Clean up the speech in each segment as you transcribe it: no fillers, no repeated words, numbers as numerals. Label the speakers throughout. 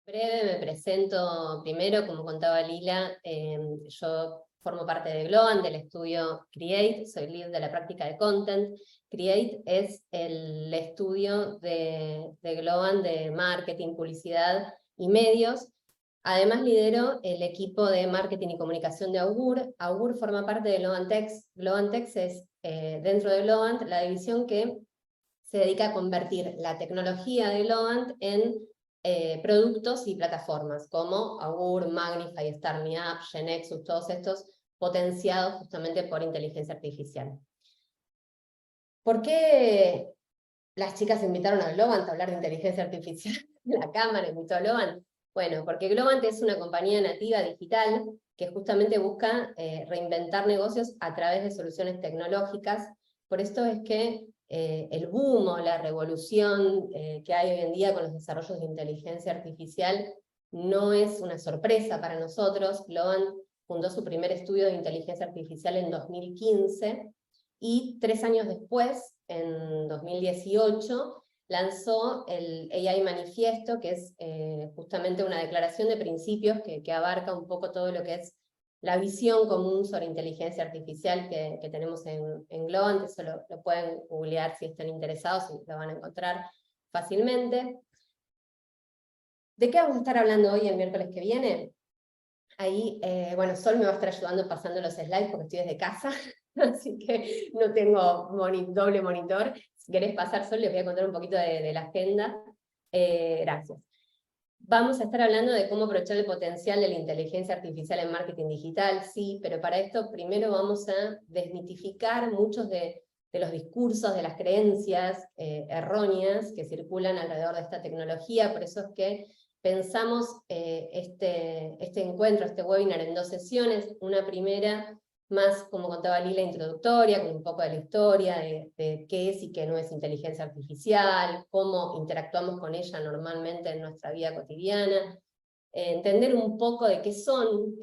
Speaker 1: Breve, me presento primero, como contaba Lila, yo formo parte de Globant, del estudio Create, soy líder de la práctica de Content. Create es el estudio de Globant de marketing, publicidad y medios. Además lidero el equipo de marketing y comunicación de Augur. Augur forma parte de Glovantex. Glovantex es, dentro de Globant, la división que se dedica a convertir la tecnología de Globant en productos y plataformas como Augur, Magnify, StarMeUp, Genexus, todos estos potenciados justamente por inteligencia artificial. ¿Por qué las chicas invitaron a Globant a hablar de inteligencia artificial? La cámara invitó a Globant. Bueno, porque Globant es una compañía nativa digital que justamente busca reinventar negocios a través de soluciones tecnológicas. Por esto es que el boom o la revolución que hay hoy en día con los desarrollos de inteligencia artificial no es una sorpresa para nosotros. Globant fundó su primer estudio de inteligencia artificial en 2015 y 3 años después, en 2018, lanzó el AI Manifiesto, que es justamente una declaración de principios que abarca un poco todo lo que es la visión común sobre inteligencia artificial que tenemos en Globant. Eso lo pueden googlear si están interesados y lo van a encontrar fácilmente. ¿De qué vamos a estar hablando hoy, el miércoles que viene? Ahí, bueno, Sol me va a estar ayudando pasando los slides porque estoy desde casa, así que no tengo doble monitor. Si querés pasar, Sol, les voy a contar un poquito de la agenda. Gracias. Vamos a estar hablando de cómo aprovechar el potencial de la inteligencia artificial en marketing digital, sí, pero para esto primero vamos a desmitificar muchos de los discursos, de las creencias erróneas que circulan alrededor de esta tecnología. Por eso es que pensamos este encuentro, este webinar en 2 sesiones. Una primera más, como contaba Lila, introductoria, con un poco de la historia de qué es y qué no es inteligencia artificial, cómo interactuamos con ella normalmente en nuestra vida cotidiana, entender un poco de qué son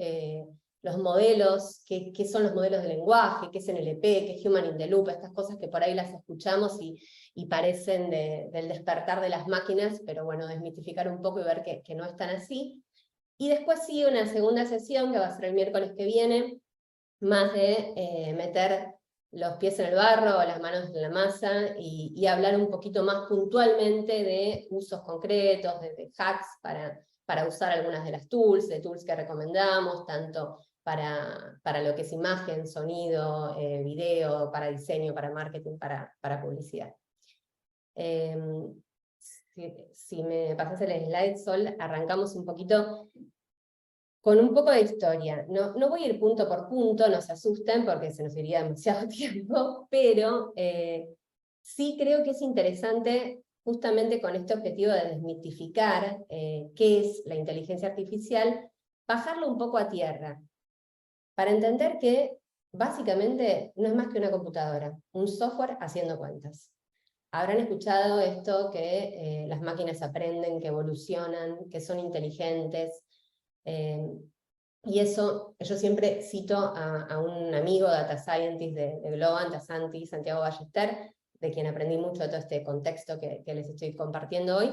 Speaker 1: los modelos, qué son los modelos de lenguaje, qué es NLP, qué es Human in the Loop, estas cosas que por ahí las escuchamos y parecen del despertar de las máquinas, pero bueno, desmitificar un poco y ver que no es tan así. Y después sigue una segunda sesión, que va a ser el miércoles que viene, más de meter los pies en el barro, las manos en la masa, y hablar un poquito más puntualmente de usos concretos, de hacks para usar algunas de las tools, que recomendamos, tanto para lo que es imagen, sonido, video, para diseño, para marketing, para publicidad. Si me pasas el slide, Sol, arrancamos un poquito con un poco de historia. No voy a ir punto por punto, no se asusten porque se nos iría demasiado tiempo, pero sí creo que es interesante, justamente con este objetivo de desmitificar qué es la inteligencia artificial, bajarlo un poco a tierra, para entender que básicamente no es más que una computadora, un software haciendo cuentas. Habrán escuchado esto que las máquinas aprenden, que evolucionan, que son inteligentes. Y eso, yo siempre cito a un amigo data scientist de Globant, a Santiago Ballester, de quien aprendí mucho de todo este contexto que les estoy compartiendo hoy.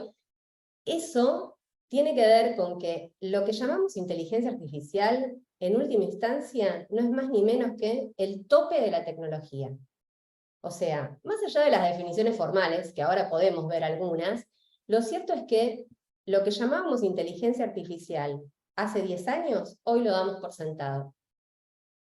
Speaker 1: Eso tiene que ver con que lo que llamamos inteligencia artificial, en última instancia, no es más ni menos que el tope de la tecnología. O sea, más allá de las definiciones formales, que ahora podemos ver algunas, lo cierto es que lo que llamábamos inteligencia artificial hace 10 años, hoy lo damos por sentado.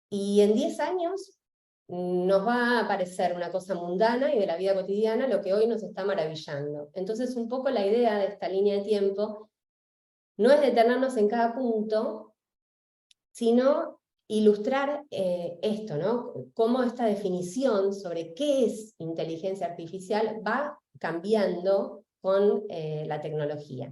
Speaker 1: Y en 10 años nos va a parecer una cosa mundana y de la vida cotidiana lo que hoy nos está maravillando. Entonces, un poco la idea de esta línea de tiempo no es detenernos en cada punto, sino ilustrar esto, ¿no? Cómo esta definición sobre qué es inteligencia artificial va cambiando con la tecnología.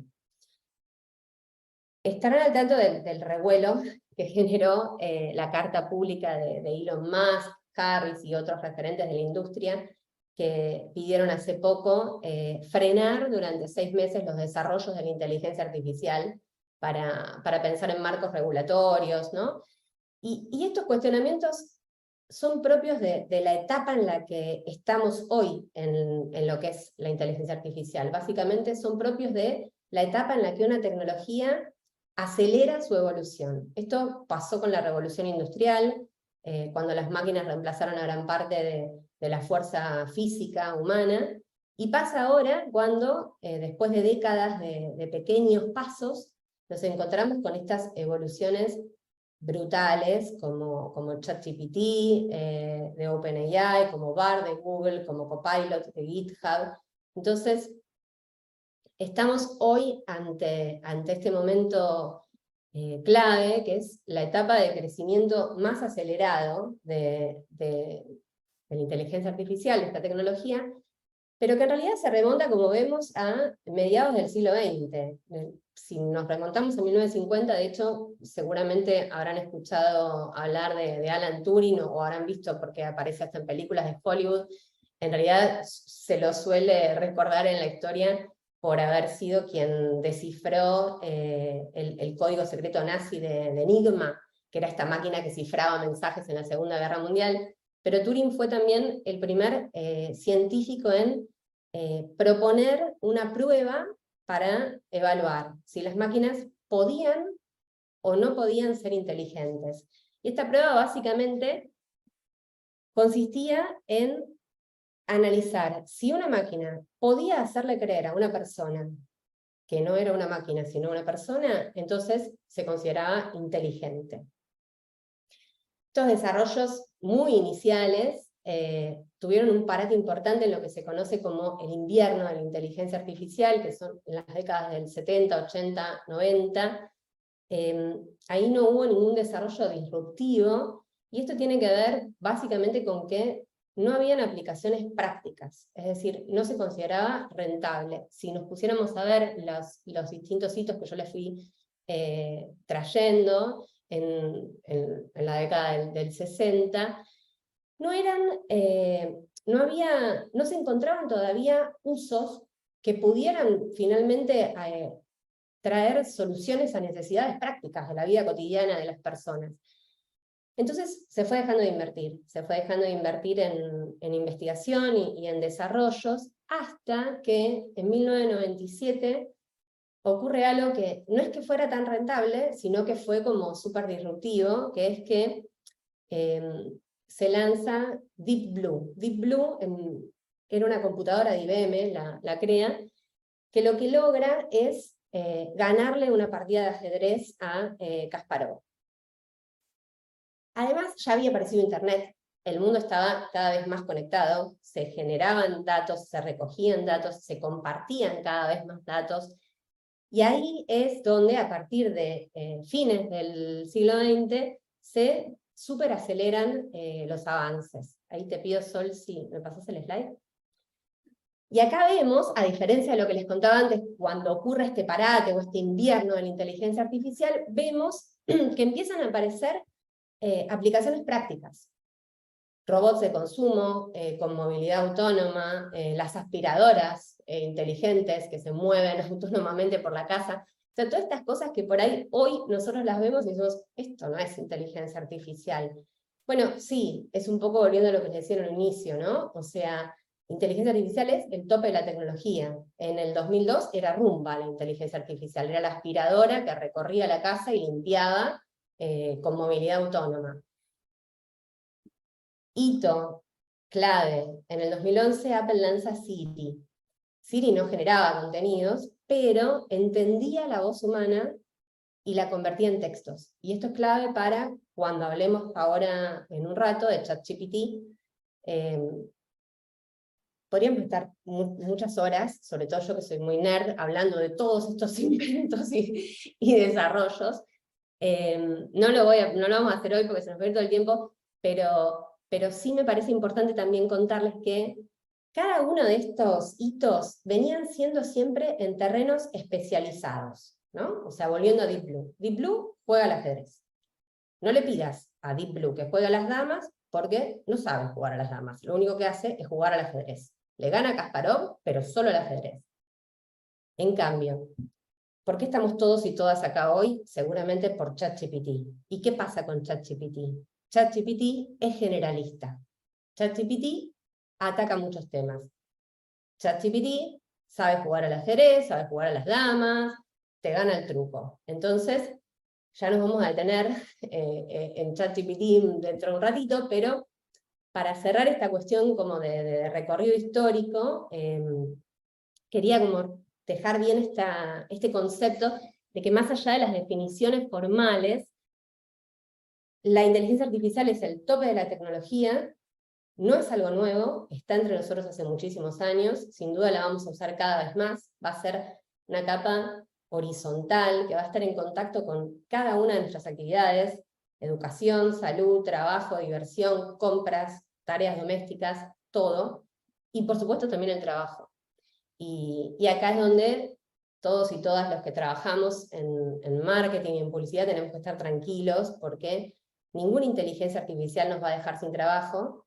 Speaker 1: Estarán al tanto del revuelo que generó la carta pública de Elon Musk, Harris y otros referentes de la industria que pidieron hace poco frenar durante 6 meses los desarrollos de la inteligencia artificial para pensar en marcos regulatorios, ¿no? Y estos cuestionamientos son propios de la etapa en la que estamos hoy en lo que es la inteligencia artificial. Básicamente son propios de la etapa en la que una tecnología acelera su evolución. Esto pasó con la revolución industrial, cuando las máquinas reemplazaron a gran parte de la fuerza física humana, y pasa ahora cuando, después de décadas de pequeños pasos, nos encontramos con estas evoluciones brutales, como ChatGPT, de OpenAI, como Bard de Google, como Copilot de GitHub. Entonces, estamos hoy ante este momento clave, que es la etapa de crecimiento más acelerado de la inteligencia artificial, de esta tecnología, pero que en realidad se remonta, como vemos, a mediados del siglo XX. Si nos remontamos a 1950, de hecho, seguramente habrán escuchado hablar de Alan Turing, o habrán visto porque aparece hasta en películas de Hollywood. En realidad se lo suele recordar en la historia por haber sido quien descifró el código secreto nazi de Enigma, que era esta máquina que cifraba mensajes en la Segunda Guerra Mundial. Pero Turing fue también el primer científico en proponer una prueba para evaluar si las máquinas podían o no podían ser inteligentes. Y esta prueba básicamente consistía en analizar si una máquina podía hacerle creer a una persona que no era una máquina sino una persona, entonces se consideraba inteligente. Estos desarrollos muy iniciales tuvieron un parate importante en lo que se conoce como el invierno de la inteligencia artificial, que son en las décadas del 70, 80, 90. Ahí no hubo ningún desarrollo disruptivo, y esto tiene que ver básicamente con que no habían aplicaciones prácticas, es decir, no se consideraba rentable. Si nos pusiéramos a ver los distintos hitos que yo les fui trayendo en la década del 60, no se encontraban todavía usos que pudieran finalmente traer soluciones a necesidades prácticas de la vida cotidiana de las personas. Entonces se fue dejando de invertir en investigación y en desarrollos, hasta que en 1997 ocurre algo que no es que fuera tan rentable, sino que fue como súper disruptivo, que es que se lanza Deep Blue. Deep Blue era una computadora de IBM, la crea, que lo que logra es ganarle una partida de ajedrez a Kasparov. Además, ya había aparecido Internet, el mundo estaba cada vez más conectado, se generaban datos, se recogían datos, se compartían cada vez más datos, y ahí es donde, a partir de fines del siglo XX, se superaceleran los avances. Ahí te pido, Sol, si me pasas el slide. Y acá vemos, a diferencia de lo que les contaba antes, cuando ocurre este parate o este invierno de la inteligencia artificial, vemos que empiezan a aparecer aplicaciones prácticas. Robots de consumo, con movilidad autónoma, las aspiradoras inteligentes que se mueven autónomamente por la casa. O sea, todas estas cosas que por ahí hoy nosotros las vemos y decimos, esto no es inteligencia artificial. Bueno, sí, es un poco volviendo a lo que les decía en el inicio, ¿no? O sea, inteligencia artificial es el tope de la tecnología. En el 2002 era Roomba la inteligencia artificial, era la aspiradora que recorría la casa y limpiaba con movilidad autónoma. Hito clave, en el 2011 Apple lanza Siri. Siri no generaba contenidos, pero entendía la voz humana y la convertía en textos. Y esto es clave para cuando hablemos ahora en un rato de ChatGPT. Podríamos estar muchas horas, sobre todo yo que soy muy nerd, hablando de todos estos inventos y desarrollos. No lo vamos a hacer hoy porque se nos va a ir todo el tiempo, pero sí me parece importante también contarles que cada uno de estos hitos venían siendo siempre en terrenos especializados, ¿no? O sea, volviendo a Deep Blue. Deep Blue juega al ajedrez. No le pidas a Deep Blue que juegue a las damas, porque no sabe jugar a las damas. Lo único que hace es jugar al ajedrez. Le gana a Kasparov, pero solo al ajedrez. En cambio, ¿por qué estamos todos y todas acá hoy? Seguramente por ChatGPT. ¿Y qué pasa con ChatGPT? ChatGPT es generalista. ChatGPT ataca muchos temas. ChatGPT sabe jugar al ajedrez, sabe jugar a las damas, te gana el truco. Entonces, ya nos vamos a detener en ChatGPT dentro de un ratito, pero para cerrar esta cuestión como de recorrido histórico, quería como dejar bien este concepto de que más allá de las definiciones formales, la inteligencia artificial es el tope de la tecnología, no es algo nuevo, está entre nosotros hace muchísimos años, sin duda la vamos a usar cada vez más, va a ser una capa horizontal que va a estar en contacto con cada una de nuestras actividades, educación, salud, trabajo, diversión, compras, tareas domésticas, todo, y por supuesto también el trabajo. Y acá es donde todos y todas los que trabajamos en marketing y en publicidad tenemos que estar tranquilos, porque ninguna inteligencia artificial nos va a dejar sin trabajo,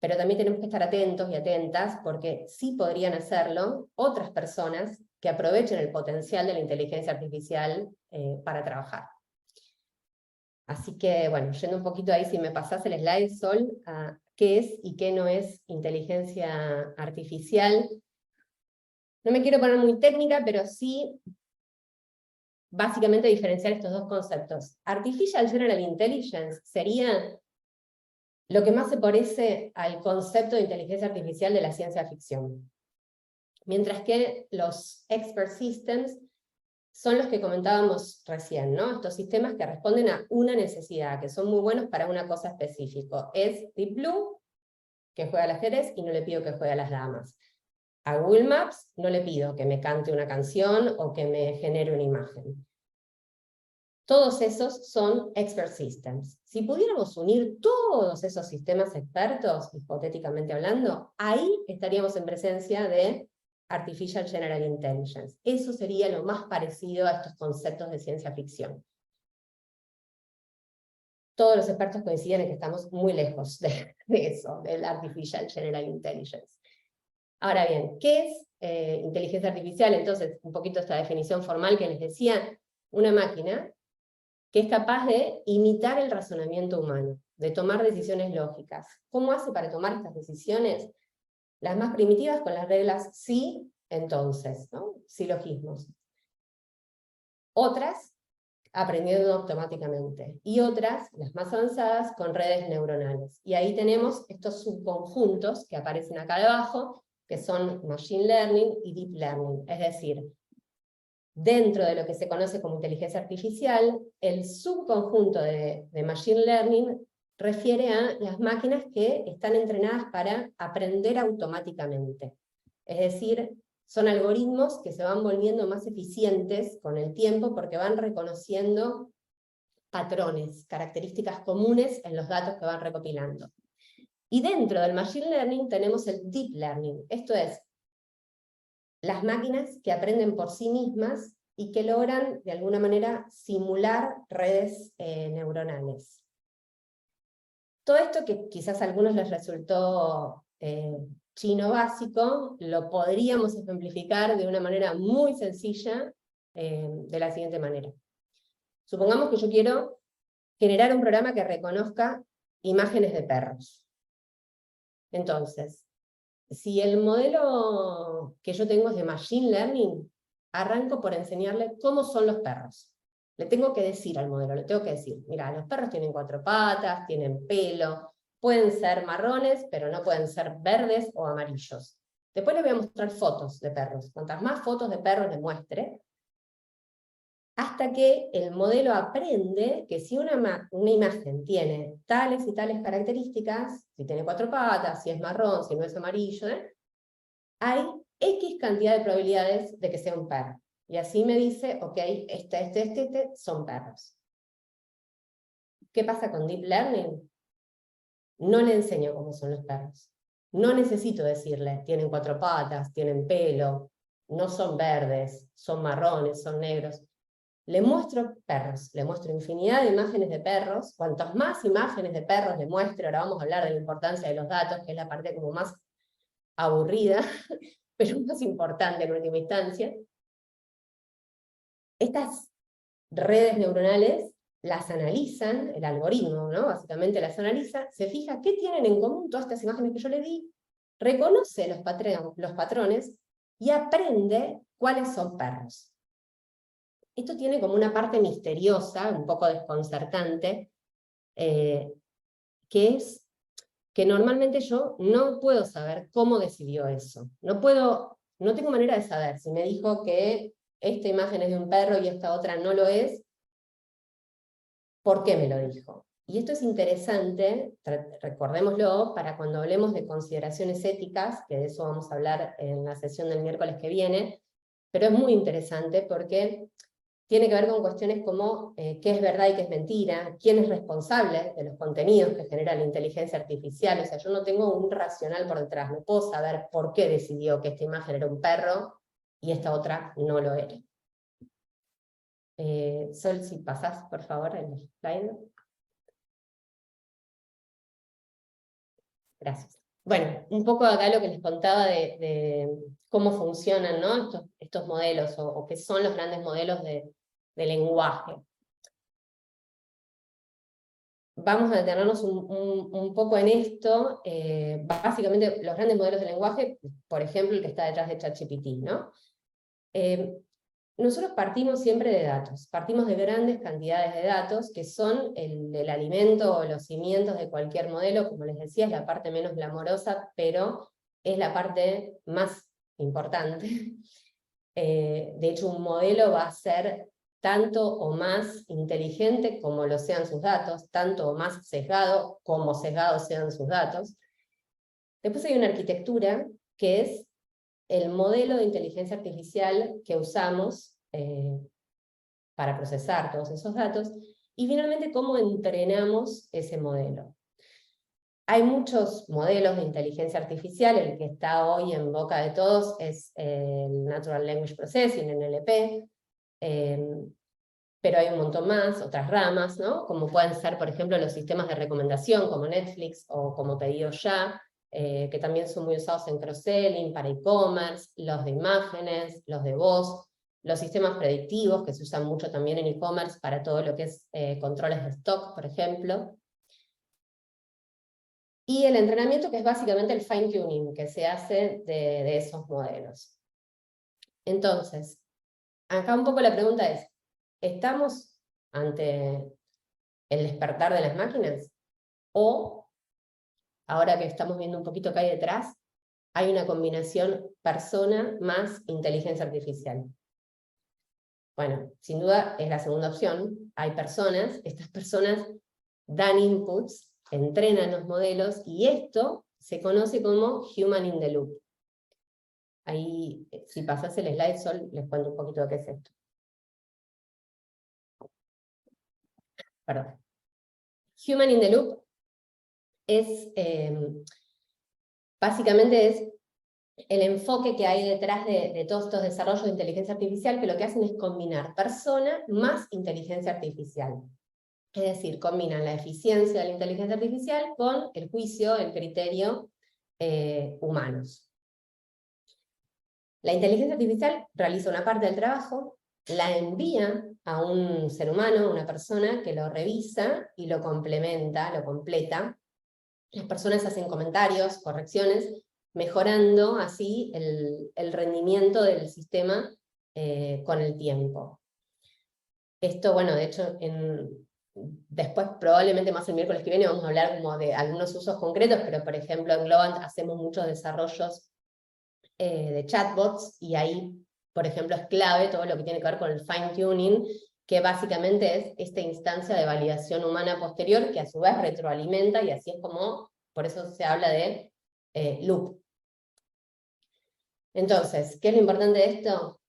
Speaker 1: pero también tenemos que estar atentos y atentas, porque sí podrían hacerlo otras personas que aprovechen el potencial de la inteligencia artificial para trabajar. Así que, bueno, yendo un poquito ahí, si me pasás el slide, Sol, a qué es y qué no es inteligencia artificial. No me quiero poner muy técnica, pero sí, básicamente diferenciar estos dos conceptos. Artificial General Intelligence sería lo que más se parece al concepto de inteligencia artificial de la ciencia ficción. Mientras que los expert systems son los que comentábamos recién, ¿no? Estos sistemas que responden a una necesidad, que son muy buenos para una cosa específica. Es Deep Blue, que juega al ajedrez, y no le pido que juegue a las damas. A Google Maps no le pido que me cante una canción o que me genere una imagen. Todos esos son expert systems. Si pudiéramos unir todos esos sistemas expertos, hipotéticamente hablando, ahí estaríamos en presencia de Artificial General Intelligence. Eso sería lo más parecido a estos conceptos de ciencia ficción. Todos los expertos coinciden en que estamos muy lejos de eso, del Artificial General Intelligence. Ahora bien, ¿qué es inteligencia artificial? Entonces, un poquito esta definición formal que les decía, una máquina que es capaz de imitar el razonamiento humano, de tomar decisiones lógicas. ¿Cómo hace para tomar estas decisiones? Las más primitivas con las reglas sí, entonces, ¿no? Silogismos. Otras, aprendiendo automáticamente. Y otras, las más avanzadas, con redes neuronales. Y ahí tenemos estos subconjuntos que aparecen acá debajo, que son Machine Learning y Deep Learning. Es decir, dentro de lo que se conoce como inteligencia artificial, el subconjunto de Machine Learning refiere a las máquinas que están entrenadas para aprender automáticamente. Es decir, son algoritmos que se van volviendo más eficientes con el tiempo porque van reconociendo patrones, características comunes en los datos que van recopilando. Y dentro del Machine Learning tenemos el Deep Learning, esto es, las máquinas que aprenden por sí mismas y que logran, de alguna manera, simular redes neuronales. Todo esto que quizás a algunos les resultó chino básico, lo podríamos ejemplificar de una manera muy sencilla, de la siguiente manera. Supongamos que yo quiero generar un programa que reconozca imágenes de perros. Entonces, si el modelo que yo tengo es de Machine Learning, arranco por enseñarle cómo son los perros. Le tengo que decir al modelo, le tengo que decir, mira, los perros tienen 4 patas, tienen pelo, pueden ser marrones, pero no pueden ser verdes o amarillos. Después le voy a mostrar fotos de perros. Cuantas más fotos de perros le muestre, hasta que el modelo aprende que si una imagen tiene tales y tales características, si tiene 4 patas, si es marrón, si no es amarillo, hay X cantidad de probabilidades de que sea un perro. Y así me dice, ok, este son perros. ¿Qué pasa con Deep Learning? No le enseño cómo son los perros. No necesito decirle, tienen 4 patas, tienen pelo, no son verdes, son marrones, son negros. Le muestro perros, le muestro infinidad de imágenes de perros. Cuantas más imágenes de perros le muestro, ahora vamos a hablar de la importancia de los datos, que es la parte como más aburrida, pero más importante en última instancia. Estas redes neuronales las analizan, el algoritmo, ¿no? Básicamente las analiza, se fija qué tienen en común todas estas imágenes que yo le di, reconoce los patrones y aprende cuáles son perros. Esto tiene como una parte misteriosa, un poco desconcertante, que es que normalmente yo no puedo saber cómo decidió eso. No tengo manera de saber si me dijo que esta imagen es de un perro y esta otra no lo es, ¿por qué me lo dijo? Y esto es interesante, recordémoslo, para cuando hablemos de consideraciones éticas, que de eso vamos a hablar en la sesión del miércoles que viene, pero es muy interesante porque tiene que ver con cuestiones como qué es verdad y qué es mentira, quién es responsable de los contenidos que genera la inteligencia artificial. O sea, yo no tengo un racional por detrás, no puedo saber por qué decidió que esta imagen era un perro y esta otra no lo era. Sol, si pasás, por favor, el slide. Gracias. Bueno, un poco acá lo que les contaba de cómo funcionan, ¿no? estos modelos, o qué son los grandes modelos de lenguaje. Vamos a detenernos un poco en esto. Básicamente, los grandes modelos de lenguaje, por ejemplo, el que está detrás de ChatGPT, ¿no? Nosotros partimos siempre de datos, partimos de grandes cantidades de datos, que son el alimento o los cimientos de cualquier modelo. Como les decía, es la parte menos glamorosa, pero es la parte más importante. De hecho, un modelo va a ser tanto o más inteligente como lo sean sus datos, tanto o más sesgado como sesgados sean sus datos. Después hay una arquitectura que es el modelo de inteligencia artificial que usamos para procesar todos esos datos, y finalmente cómo entrenamos ese modelo. Hay muchos modelos de inteligencia artificial, el que está hoy en boca de todos es el Natural Language Processing, NLP, pero hay un montón más, otras ramas, ¿no? Como pueden ser, por ejemplo, los sistemas de recomendación, como Netflix o como Pedido Ya, que también son muy usados en cross-selling, para e-commerce, los de imágenes, los de voz, los sistemas predictivos, que se usan mucho también en e-commerce para todo lo que es controles de stock, por ejemplo. Y el entrenamiento, que es básicamente el fine-tuning que se hace de esos modelos. Entonces, acá un poco la pregunta es, ¿estamos ante el despertar de las máquinas? ¿O, ahora que estamos viendo un poquito qué hay detrás, hay una combinación persona más inteligencia artificial? Bueno, sin duda es la segunda opción. Hay personas, estas personas dan inputs, entrenan los modelos, y esto se conoce como Human in the Loop. Ahí, si pasas el slide, Sol, les cuento un poquito de qué es esto. Perdón. Human in the Loop es, básicamente es el enfoque que hay detrás de todos estos desarrollos de inteligencia artificial, que lo que hacen es combinar persona más inteligencia artificial. Es decir, combinan la eficiencia de la inteligencia artificial con el juicio, el criterio humanos. La inteligencia artificial realiza una parte del trabajo, la envía a un ser humano, una persona, que lo revisa y lo complementa, lo completa. Las personas hacen comentarios, correcciones, mejorando así el rendimiento del sistema con el tiempo. Esto, bueno, de hecho, después probablemente más el miércoles que viene vamos a hablar como de algunos usos concretos, pero por ejemplo en Globant hacemos muchos desarrollos de chatbots, y ahí, por ejemplo, es clave todo lo que tiene que ver con el fine-tuning, que básicamente es esta instancia de validación humana posterior, que a su vez retroalimenta, y así es como, por eso se habla de loop. Entonces, ¿qué es lo importante de esto?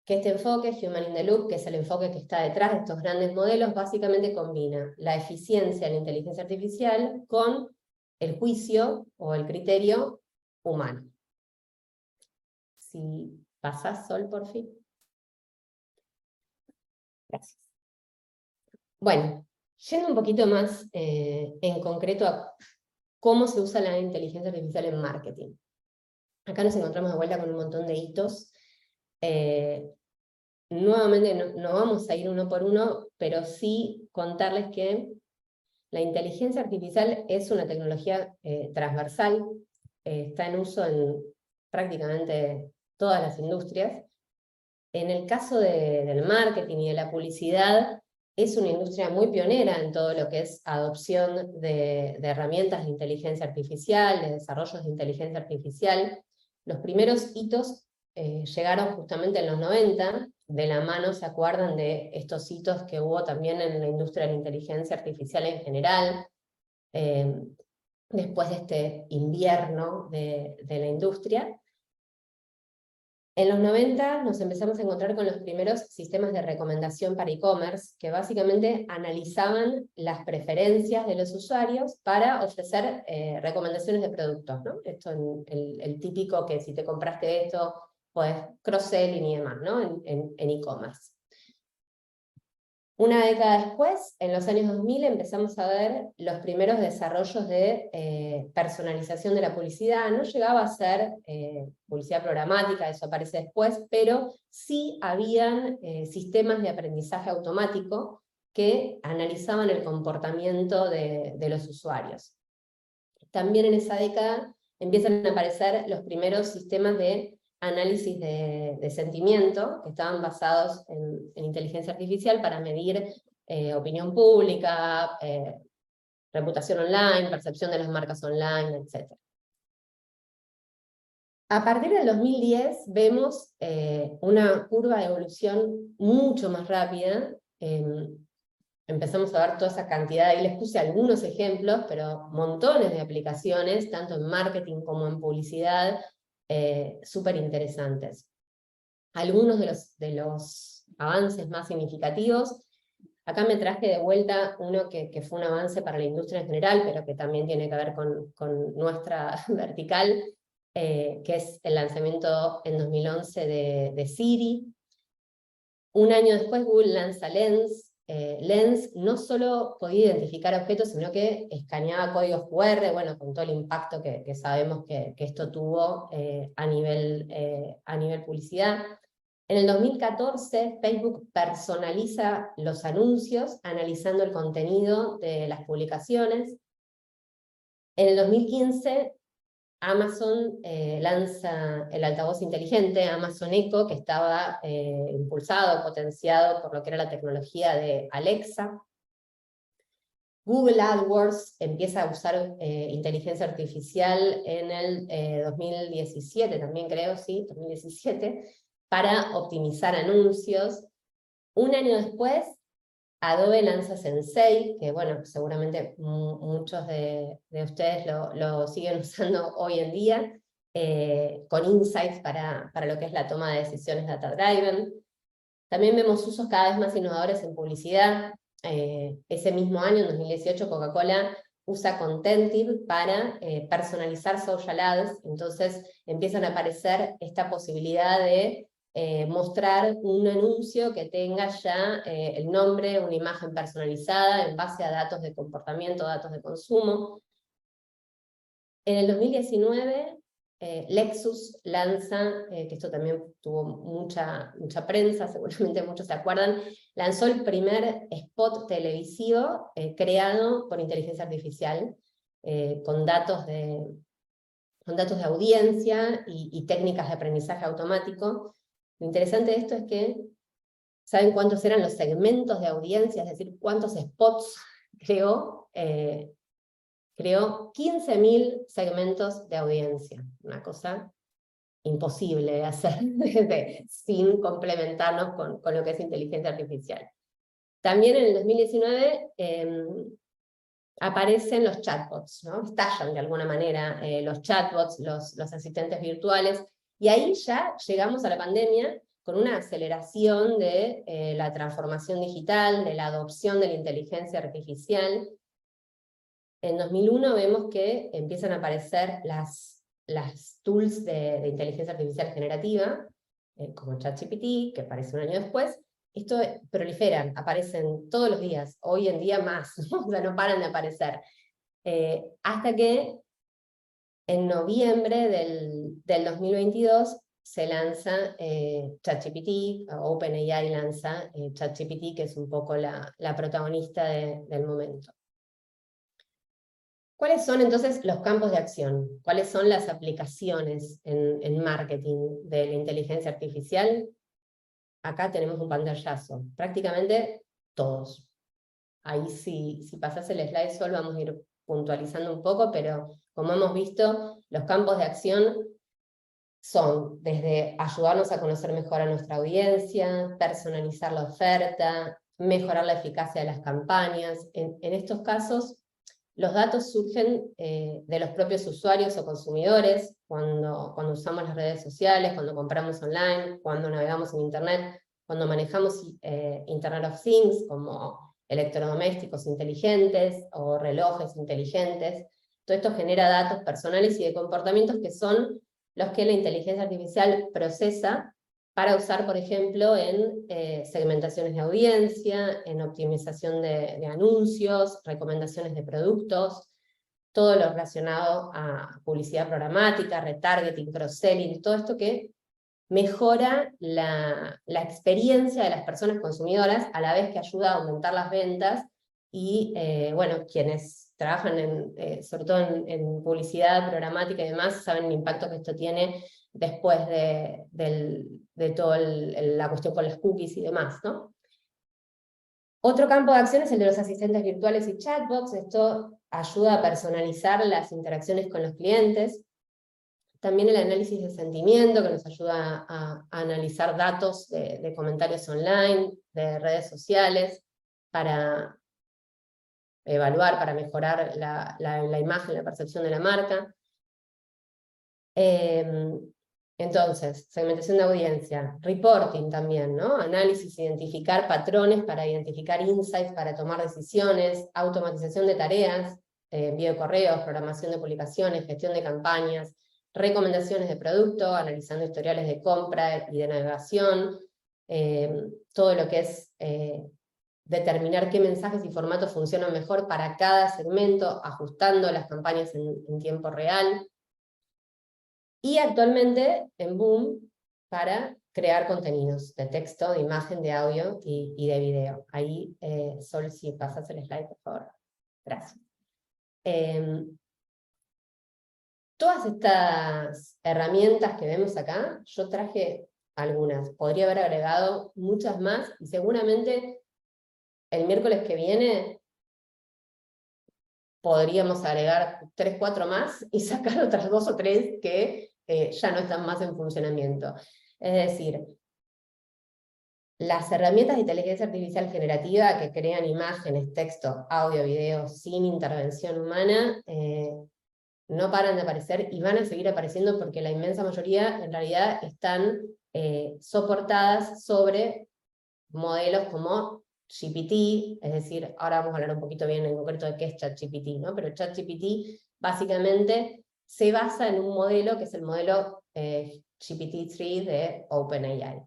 Speaker 1: Que este enfoque, Human in the Loop, que es el enfoque que está detrás de estos grandes modelos, básicamente combina la eficiencia de la inteligencia artificial con el juicio o el criterio humano. Si pasás, Sol, por fin. Gracias. Bueno, yendo un poquito más en concreto a cómo se usa la inteligencia artificial en marketing. Acá nos encontramos de vuelta con un montón de hitos. Nuevamente no vamos a ir uno por uno, pero sí contarles que la inteligencia artificial es una tecnología transversal, está en uso en prácticamente todas las industrias. En el caso del marketing y de la publicidad, es una industria muy pionera en todo lo que es adopción de herramientas de inteligencia artificial, de desarrollos de inteligencia artificial. Los primeros hitos llegaron justamente en los 90, de la mano, ¿se acuerdan de estos hitos que hubo también en la industria de la inteligencia artificial en general? Después de este invierno de la industria. En los 90 nos empezamos a encontrar con los primeros sistemas de recomendación para e-commerce, que básicamente analizaban las preferencias de los usuarios para ofrecer recomendaciones de productos, ¿no? Esto el típico que si te compraste esto, pues cross-selling y demás, ¿no? En e-commerce. Una década después, en los años 2000, empezamos a ver los primeros desarrollos de personalización de la publicidad. No llegaba a ser publicidad programática, eso aparece después, pero sí habían sistemas de aprendizaje automático que analizaban el comportamiento de los usuarios. También en esa década empiezan a aparecer los primeros sistemas de análisis de sentimiento, que estaban basados en inteligencia artificial para medir opinión pública, reputación online, percepción de las marcas online, etc. A partir del 2010 vemos una curva de evolución mucho más rápida. Empezamos a ver toda esa cantidad, y les puse algunos ejemplos, pero montones de aplicaciones, tanto en marketing como en publicidad, súper interesantes. Algunos de los avances más significativos, acá me traje de vuelta uno que fue un avance para la industria en general, pero que también tiene que ver con nuestra vertical, que es el lanzamiento en 2011 de Siri. Un año después Google lanza Lens. Lens no solo podía identificar objetos, sino que escaneaba códigos QR, bueno, con todo el impacto que sabemos que esto tuvo a nivel publicidad. En el 2014, Facebook personaliza los anuncios, analizando el contenido de las publicaciones. En el 2015, Amazon lanza el altavoz inteligente, Amazon Echo, que estaba impulsado, potenciado por lo que era la tecnología de Alexa. Google AdWords empieza a usar inteligencia artificial en el 2017, también creo, sí, 2017, para optimizar anuncios. Un año después, Adobe lanza Sensei, que bueno, seguramente muchos de ustedes lo siguen usando hoy en día, con insights para lo que es la toma de decisiones data-driven. También vemos usos cada vez más innovadores en publicidad. Ese mismo año, en 2018, Coca-Cola usa Contentive para personalizar social ads, entonces empiezan a aparecer esta posibilidad de mostrar un anuncio que tenga ya el nombre, una imagen personalizada en base a datos de comportamiento, datos de consumo. En el 2019, Lexus lanza, que esto también tuvo mucha prensa, seguramente muchos se acuerdan, lanzó el primer spot televisivo creado por inteligencia artificial, con datos de audiencia y técnicas de aprendizaje automático. Lo interesante de esto es que, ¿saben cuántos eran los segmentos de audiencia? Es decir, cuántos spots creó. Creó 15.000 segmentos de audiencia. Una cosa imposible de hacer sin complementarnos con lo que es inteligencia artificial. También en el 2019 aparecen los chatbots, ¿no? Estallan de alguna manera los chatbots, los asistentes virtuales, y ahí ya llegamos a la pandemia con una aceleración de la transformación digital, de la adopción de la inteligencia artificial. En 2001 vemos que empiezan a aparecer las tools de inteligencia artificial generativa, como ChatGPT, que aparece un año después. Esto proliferan, aparecen todos los días, hoy en día más, ¿no? O sea, no paran de aparecer. Hasta que en noviembre del 2022 se lanza ChatGPT, OpenAI lanza ChatGPT, que es un poco la protagonista del momento. ¿Cuáles son entonces los campos de acción? ¿Cuáles son las aplicaciones en marketing de la inteligencia artificial? Acá tenemos un pantallazo, prácticamente todos. Ahí si pasás el slide solo vamos a ir puntualizando un poco, pero como hemos visto, los campos de acción son desde ayudarnos a conocer mejor a nuestra audiencia, personalizar la oferta, mejorar la eficacia de las campañas. En estos casos, los datos surgen de los propios usuarios o consumidores, cuando usamos las redes sociales, cuando compramos online, cuando navegamos en Internet, cuando manejamos Internet of Things, como electrodomésticos inteligentes o relojes inteligentes. Todo esto genera datos personales y de comportamientos que son los que la inteligencia artificial procesa para usar, por ejemplo, en segmentaciones de audiencia, en optimización de anuncios, recomendaciones de productos, todo lo relacionado a publicidad programática, retargeting, cross-selling, todo esto que mejora la experiencia de las personas consumidoras, a la vez que ayuda a aumentar las ventas, y bueno, quienes trabajan sobre todo en publicidad programática y demás, saben el impacto que esto tiene después de toda la cuestión con las cookies y demás, ¿no? Otro campo de acción es el de los asistentes virtuales y chatbots. Esto ayuda a personalizar las interacciones con los clientes. También el análisis de sentimiento, que nos ayuda a analizar datos de comentarios online, de redes sociales, para evaluar, para mejorar la imagen, la percepción de la marca. Entonces, segmentación de audiencia, reporting también, ¿no? Análisis, identificar patrones para identificar insights, para tomar decisiones, automatización de tareas, envío de correos, programación de publicaciones, gestión de campañas, recomendaciones de producto, analizando historiales de compra y de navegación, todo lo que es determinar qué mensajes y formatos funcionan mejor para cada segmento, ajustando las campañas en tiempo real. Y actualmente en Boom para crear contenidos de texto, de imagen, de audio y de video. Ahí, Sol, si pasas el slide, por favor. Gracias. Todas estas herramientas que vemos acá, yo traje algunas. Podría haber agregado muchas más, y seguramente el miércoles que viene podríamos agregar 3, 4 más y sacar otras 2 o 3 que ya no están más en funcionamiento. Es decir, las herramientas de inteligencia artificial generativa que crean imágenes, texto, audio, video sin intervención humana, no paran de aparecer y van a seguir apareciendo porque la inmensa mayoría en realidad están soportadas sobre modelos como GPT, es decir, ahora vamos a hablar un poquito bien en concreto de qué es ChatGPT, ¿no? Pero ChatGPT básicamente se basa en un modelo que es el modelo GPT-3 de OpenAI.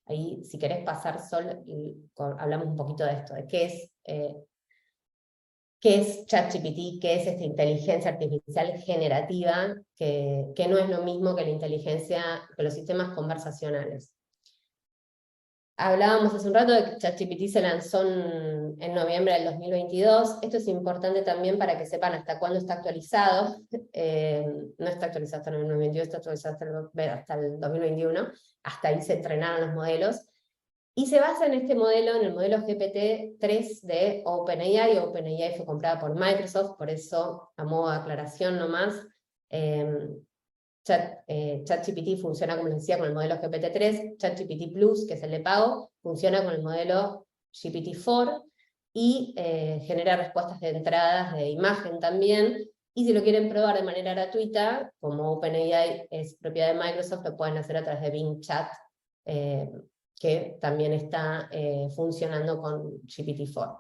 Speaker 1: Ahí, si querés pasar, Sol, hablamos un poquito de esto, de qué es ChatGPT, qué es esta inteligencia artificial generativa, que no es lo mismo que la inteligencia, que los sistemas conversacionales. Hablábamos hace un rato de que ChatGPT se lanzó en noviembre del 2022. Esto es importante también para que sepan hasta cuándo está actualizado. No está actualizado hasta el 2022, está actualizado hasta el 2021. Hasta ahí se entrenaron los modelos. Y se basa en este modelo, en el modelo GPT-3 de OpenAI. OpenAI fue comprada por Microsoft, por eso, a modo de aclaración nomás, ChatGPT funciona, como les decía, con el modelo GPT-3, ChatGPT Plus, que es el de pago, funciona con el modelo GPT-4, y genera respuestas de entradas de imagen también, y si lo quieren probar de manera gratuita, como OpenAI es propiedad de Microsoft, lo pueden hacer a través de Bing Chat, que también está funcionando con GPT-4.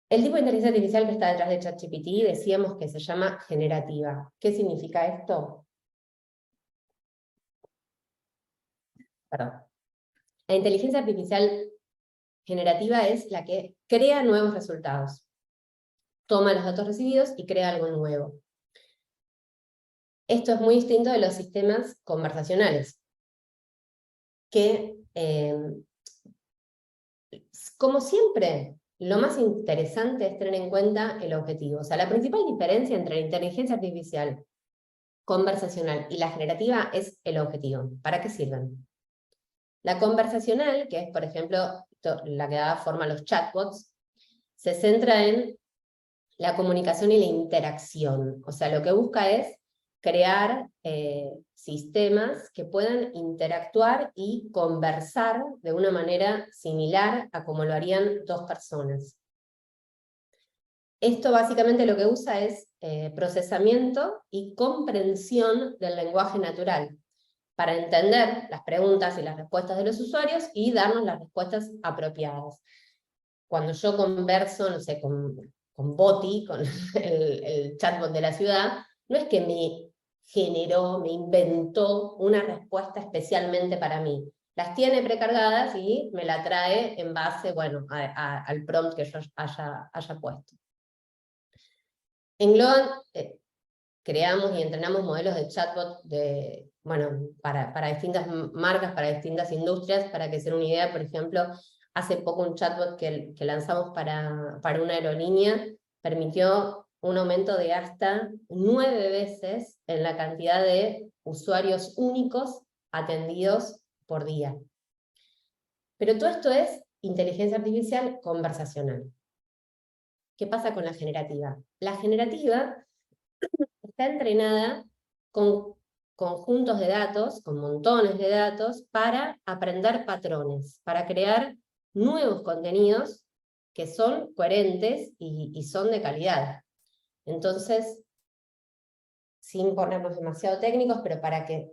Speaker 1: El tipo de inteligencia artificial que está detrás de ChatGPT decíamos que se llama generativa. ¿Qué significa esto? Perdón. La inteligencia artificial generativa es la que crea nuevos resultados. Toma los datos recibidos y crea algo nuevo. Esto es muy distinto de los sistemas conversacionales, que, como siempre, lo más interesante es tener en cuenta el objetivo. O sea, la principal diferencia entre la inteligencia artificial conversacional y la generativa es el objetivo. ¿Para qué sirven? La conversacional, que es, por ejemplo, la que da forma a los chatbots, se centra en la comunicación y la interacción. O sea, lo que busca es crear sistemas que puedan interactuar y conversar de una manera similar a como lo harían dos personas. Esto básicamente lo que usa es procesamiento y comprensión del lenguaje natural, para entender las preguntas y las respuestas de los usuarios y darnos las respuestas apropiadas. Cuando yo converso, no sé, con Boti, con el chatbot de la ciudad, no es que me generó, me inventó una respuesta especialmente para mí. Las tiene precargadas y me la trae en base, bueno, al prompt que yo haya puesto. En Globant creamos y entrenamos modelos de chatbot para distintas marcas, para distintas industrias. Para que se den una idea, por ejemplo, hace poco un chatbot que lanzamos para una aerolínea permitió un aumento de hasta 9 veces en la cantidad de usuarios únicos atendidos por día. Pero todo esto es inteligencia artificial conversacional. ¿Qué pasa con la generativa? La generativa está entrenada con conjuntos de datos, con montones de datos, para aprender patrones, para crear nuevos contenidos que son coherentes y son de calidad. Entonces, sin ponernos demasiado técnicos, pero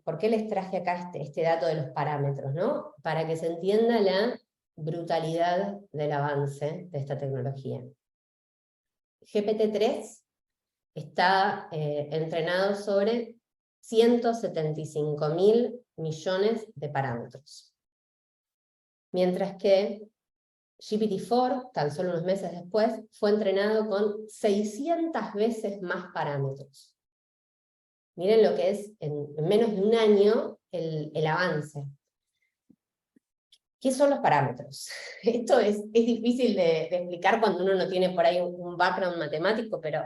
Speaker 1: ¿por qué les traje acá este dato de los parámetros, ¿no? Para que se entienda la brutalidad del avance de esta tecnología. GPT-3 está entrenado sobre 175.000 millones de parámetros. Mientras que GPT-4, tan solo unos meses después, fue entrenado con 600 veces más parámetros. Miren lo que es en menos de un año el avance. ¿Qué son los parámetros? Esto es difícil de explicar cuando uno no tiene por ahí un background matemático, pero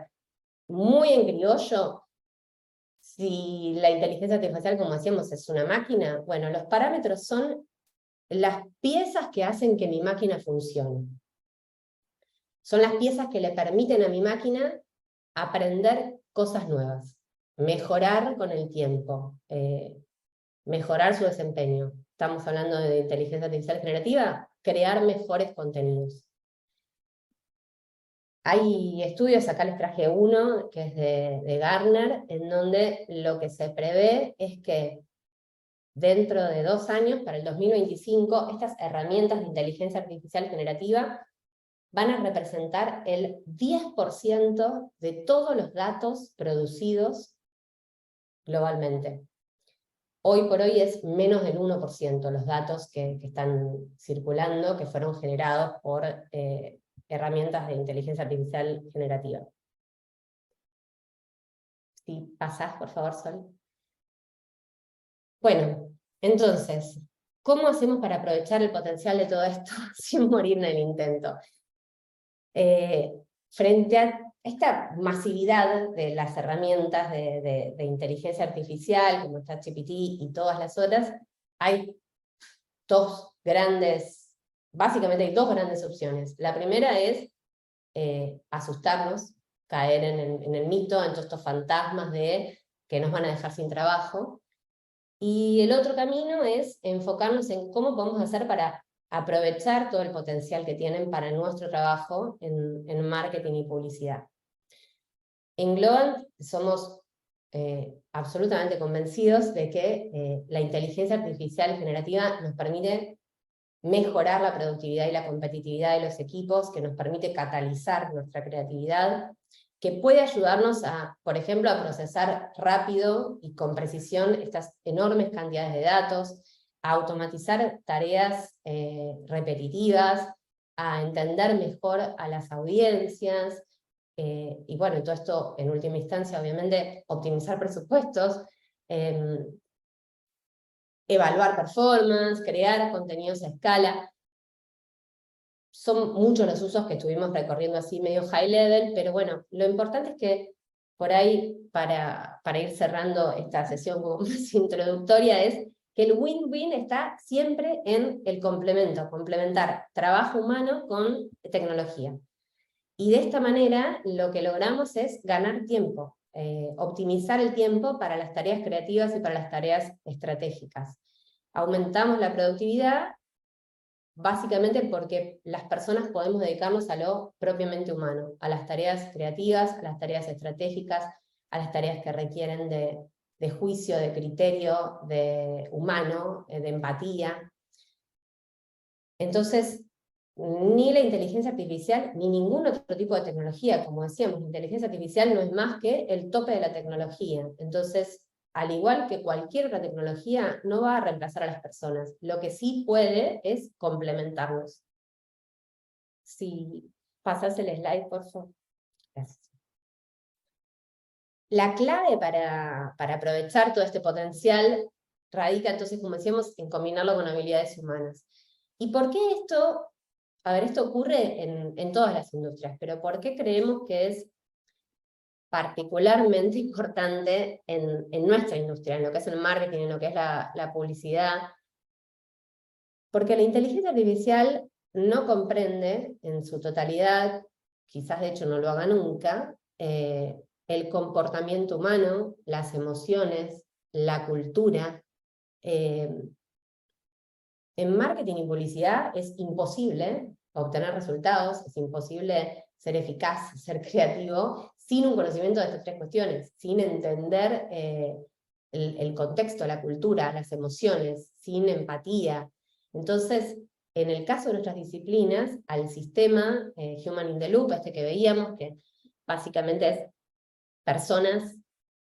Speaker 1: muy en criollo, si la inteligencia artificial, como decíamos, es una máquina, bueno, los parámetros son las piezas que hacen que mi máquina funcione. Son las piezas que le permiten a mi máquina aprender cosas nuevas, mejorar con el tiempo, mejorar su desempeño. Estamos hablando de inteligencia artificial generativa, crear mejores contenidos. Hay estudios, acá les traje uno, que es de Gartner, en donde lo que se prevé es que dentro de 2 años, para el 2025, estas herramientas de inteligencia artificial generativa van a representar el 10% de todos los datos producidos globalmente. Hoy por hoy es menos del 1% los datos que están circulando, que fueron generados por herramientas de inteligencia artificial generativa. Si pasás, por favor, Sol. Bueno, entonces, ¿cómo hacemos para aprovechar el potencial de todo esto sin morir en el intento? Frente a esta masividad de las herramientas de inteligencia artificial, como ChatGPT y todas las otras, hay básicamente hay dos grandes opciones. La primera es asustarnos, caer en el mito, en todos estos fantasmas de que nos van a dejar sin trabajo. Y el otro camino es enfocarnos en cómo podemos hacer para aprovechar todo el potencial que tienen para nuestro trabajo en marketing y publicidad. En Globant somos absolutamente convencidos de que la inteligencia artificial generativa nos permite mejorar la productividad y la competitividad de los equipos, que nos permite catalizar nuestra creatividad, que puede ayudarnos a, por ejemplo, a procesar rápido y con precisión estas enormes cantidades de datos, a automatizar tareas repetitivas, a entender mejor a las audiencias, y bueno, todo esto en última instancia, obviamente, optimizar presupuestos, evaluar performance, crear contenidos a escala. son muchos los usos que estuvimos recorriendo así medio high level, pero bueno, lo importante es que por ahí, para ir cerrando esta sesión como más introductoria, es que el win-win está siempre en el complemento, complementar trabajo humano con tecnología. Y de esta manera lo que logramos es ganar tiempo, optimizar el tiempo para las tareas creativas y para las tareas estratégicas. Aumentamos la productividad básicamente porque las personas podemos dedicarnos a lo propiamente humano, a las tareas creativas, a las tareas estratégicas, a las tareas que requieren de juicio, de criterio, de humano, de empatía. Entonces, ni la inteligencia artificial, ni ningún otro tipo de tecnología, como decíamos, la inteligencia artificial no es más que el tope de la tecnología. Entonces, al igual que cualquier otra tecnología, no va a reemplazar a las personas. Lo que sí puede es complementarnos. Si pasas el slide, por favor. Gracias. La clave para aprovechar todo este potencial radica entonces, como decíamos, en combinarlo con habilidades humanas. ¿Y por qué esto? A ver, esto ocurre en todas las industrias, pero ¿por qué creemos que es particularmente importante en nuestra industria, en lo que es el marketing, en lo que es la publicidad? Porque la inteligencia artificial no comprende en su totalidad, quizás de hecho no lo haga nunca, el comportamiento humano, las emociones, la cultura. En marketing y publicidad es imposible obtener resultados, es imposible ser eficaz, ser creativo, sin un conocimiento de estas tres cuestiones, sin entender el contexto, la cultura, las emociones, sin empatía. Entonces, en el caso de nuestras disciplinas, al sistema Human in the Loop, este que veíamos, que básicamente es personas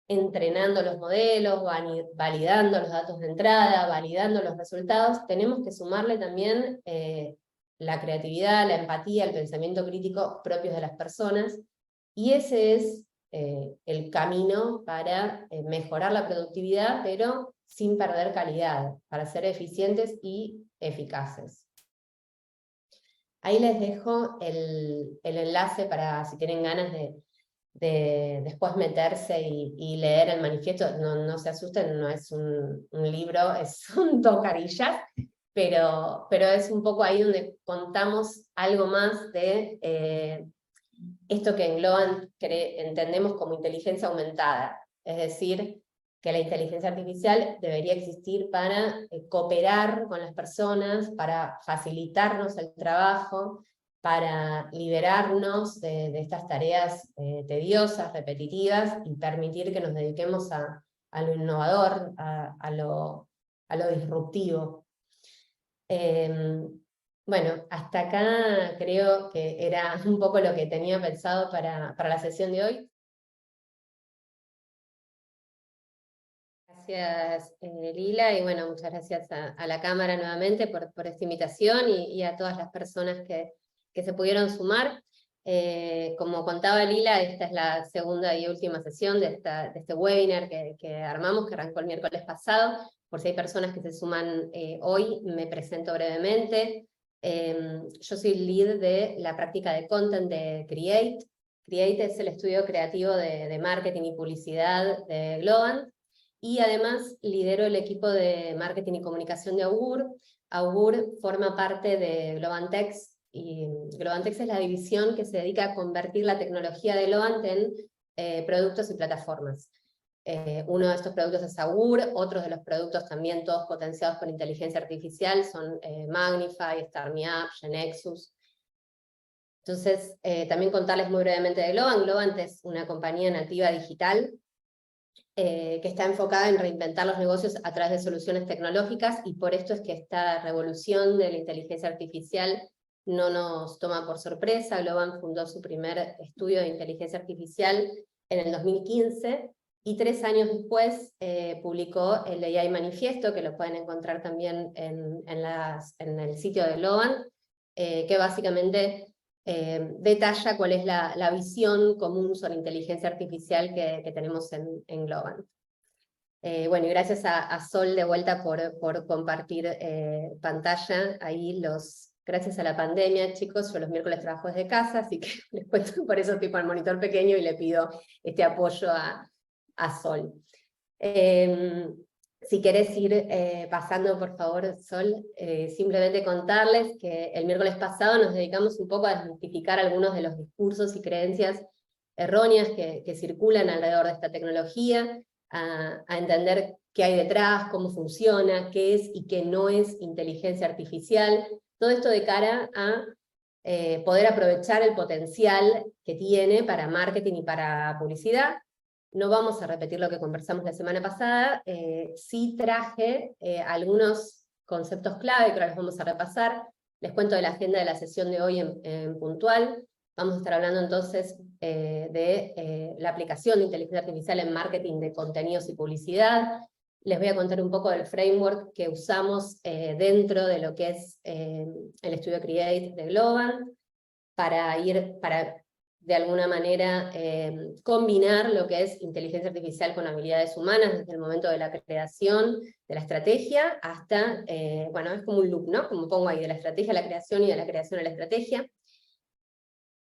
Speaker 1: entrenando los modelos, validando los datos de entrada, validando los resultados, tenemos que sumarle también la creatividad, la empatía, el pensamiento crítico propios de las personas, y ese es el camino para mejorar la productividad, pero sin perder calidad, para ser eficientes y eficaces. Ahí les dejo el enlace para si tienen ganas de después meterse y leer el manifiesto. No se asusten, no es un libro, es un tocarillas, pero es un poco ahí donde contamos algo más de esto que en Globan entendemos como inteligencia aumentada, es decir, que la inteligencia artificial debería existir para cooperar con las personas, para facilitarnos el trabajo, para liberarnos de estas tareas tediosas, repetitivas, y permitir que nos dediquemos a lo innovador, a lo disruptivo. Bueno, hasta acá creo que era un poco lo que tenía pensado para la sesión de hoy. Gracias, Lila, y bueno, muchas gracias a la Cámara nuevamente por esta invitación y a todas las personas que se pudieron sumar. Como contaba Lila, esta es la segunda y última sesión de este webinar que armamos, que arrancó el miércoles pasado. Por si hay personas que se suman hoy, me presento brevemente. Yo soy lead de la práctica de content de Create. Create es el estudio creativo de marketing y publicidad de Globant. Y además lidero el equipo de marketing y comunicación de Augur. Augur forma parte de Glovantex, y Glovantex es la división que se dedica a convertir la tecnología de Globant en productos y plataformas. Uno de estos productos es Augur, otros de los productos también todos potenciados por inteligencia artificial son Magnify, StarMeUp, Genexus. Entonces, también contarles muy brevemente de Globant. Globant es una compañía nativa digital que está enfocada en reinventar los negocios a través de soluciones tecnológicas, y por esto es que esta revolución de la inteligencia artificial no nos toma por sorpresa. Globant fundó su primer estudio de inteligencia artificial en el 2015, y 3 años después publicó el AI Manifiesto, que lo pueden encontrar también en el sitio de Globant, que básicamente detalla cuál es la visión común sobre inteligencia artificial que tenemos en Globant. Bueno, y gracias a Sol de vuelta por compartir pantalla. Ahí los gracias a la pandemia, chicos, yo los miércoles trabajo desde casa, así que les cuento, por eso estoy con el monitor pequeño y le pido este apoyo a Sol. Si querés ir pasando, por favor, Sol, simplemente contarles que el miércoles pasado nos dedicamos un poco a desmitificar algunos de los discursos y creencias erróneas que circulan alrededor de esta tecnología, a entender qué hay detrás, cómo funciona, qué es y qué no es inteligencia artificial, todo esto de cara a poder aprovechar el potencial que tiene para marketing y para publicidad. No vamos a repetir lo que conversamos la semana pasada, sí traje algunos conceptos clave que ahora los vamos a repasar. Les cuento de la agenda de la sesión de hoy en puntual. Vamos a estar hablando entonces de la aplicación de inteligencia artificial en marketing de contenidos y publicidad. Les voy a contar un poco del framework que usamos dentro de lo que es el estudio Create de Globant, para de alguna manera combinar lo que es inteligencia artificial con habilidades humanas desde el momento de la creación de la estrategia hasta, bueno, es como un loop, ¿no? Como pongo ahí, de la estrategia a la creación y de la creación a la estrategia.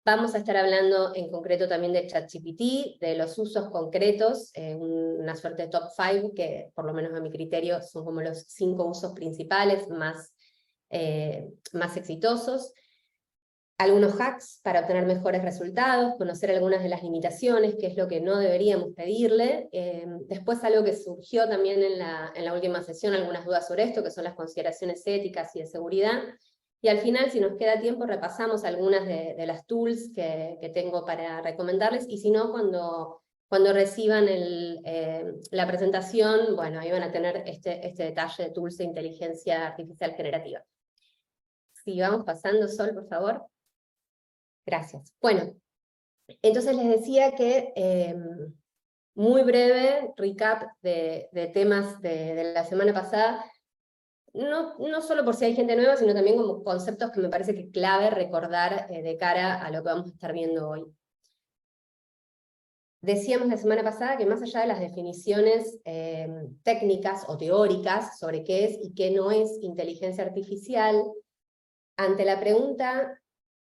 Speaker 1: Vamos a estar hablando en concreto también de ChatGPT, de los usos concretos, una suerte de top 5 que por lo menos a mi criterio son como los 5 usos principales más exitosos. Algunos hacks para obtener mejores resultados, conocer algunas de las limitaciones, qué es lo que no deberíamos pedirle. Después algo que surgió también en la última sesión, algunas dudas sobre esto, que son las consideraciones éticas y de seguridad. Y al final, si nos queda tiempo, repasamos algunas de las tools que tengo para recomendarles, y si no, cuando reciban la presentación, bueno, ahí van a tener este detalle de tools de inteligencia artificial generativa. Si vamos pasando, Sol, por favor. Gracias. Bueno, entonces les decía que muy breve recap de temas de la semana pasada, no solo por si hay gente nueva, sino también como conceptos que me parece que es clave recordar de cara a lo que vamos a estar viendo hoy. Decíamos la semana pasada que más allá de las definiciones técnicas o teóricas sobre qué es y qué no es inteligencia artificial, ante la pregunta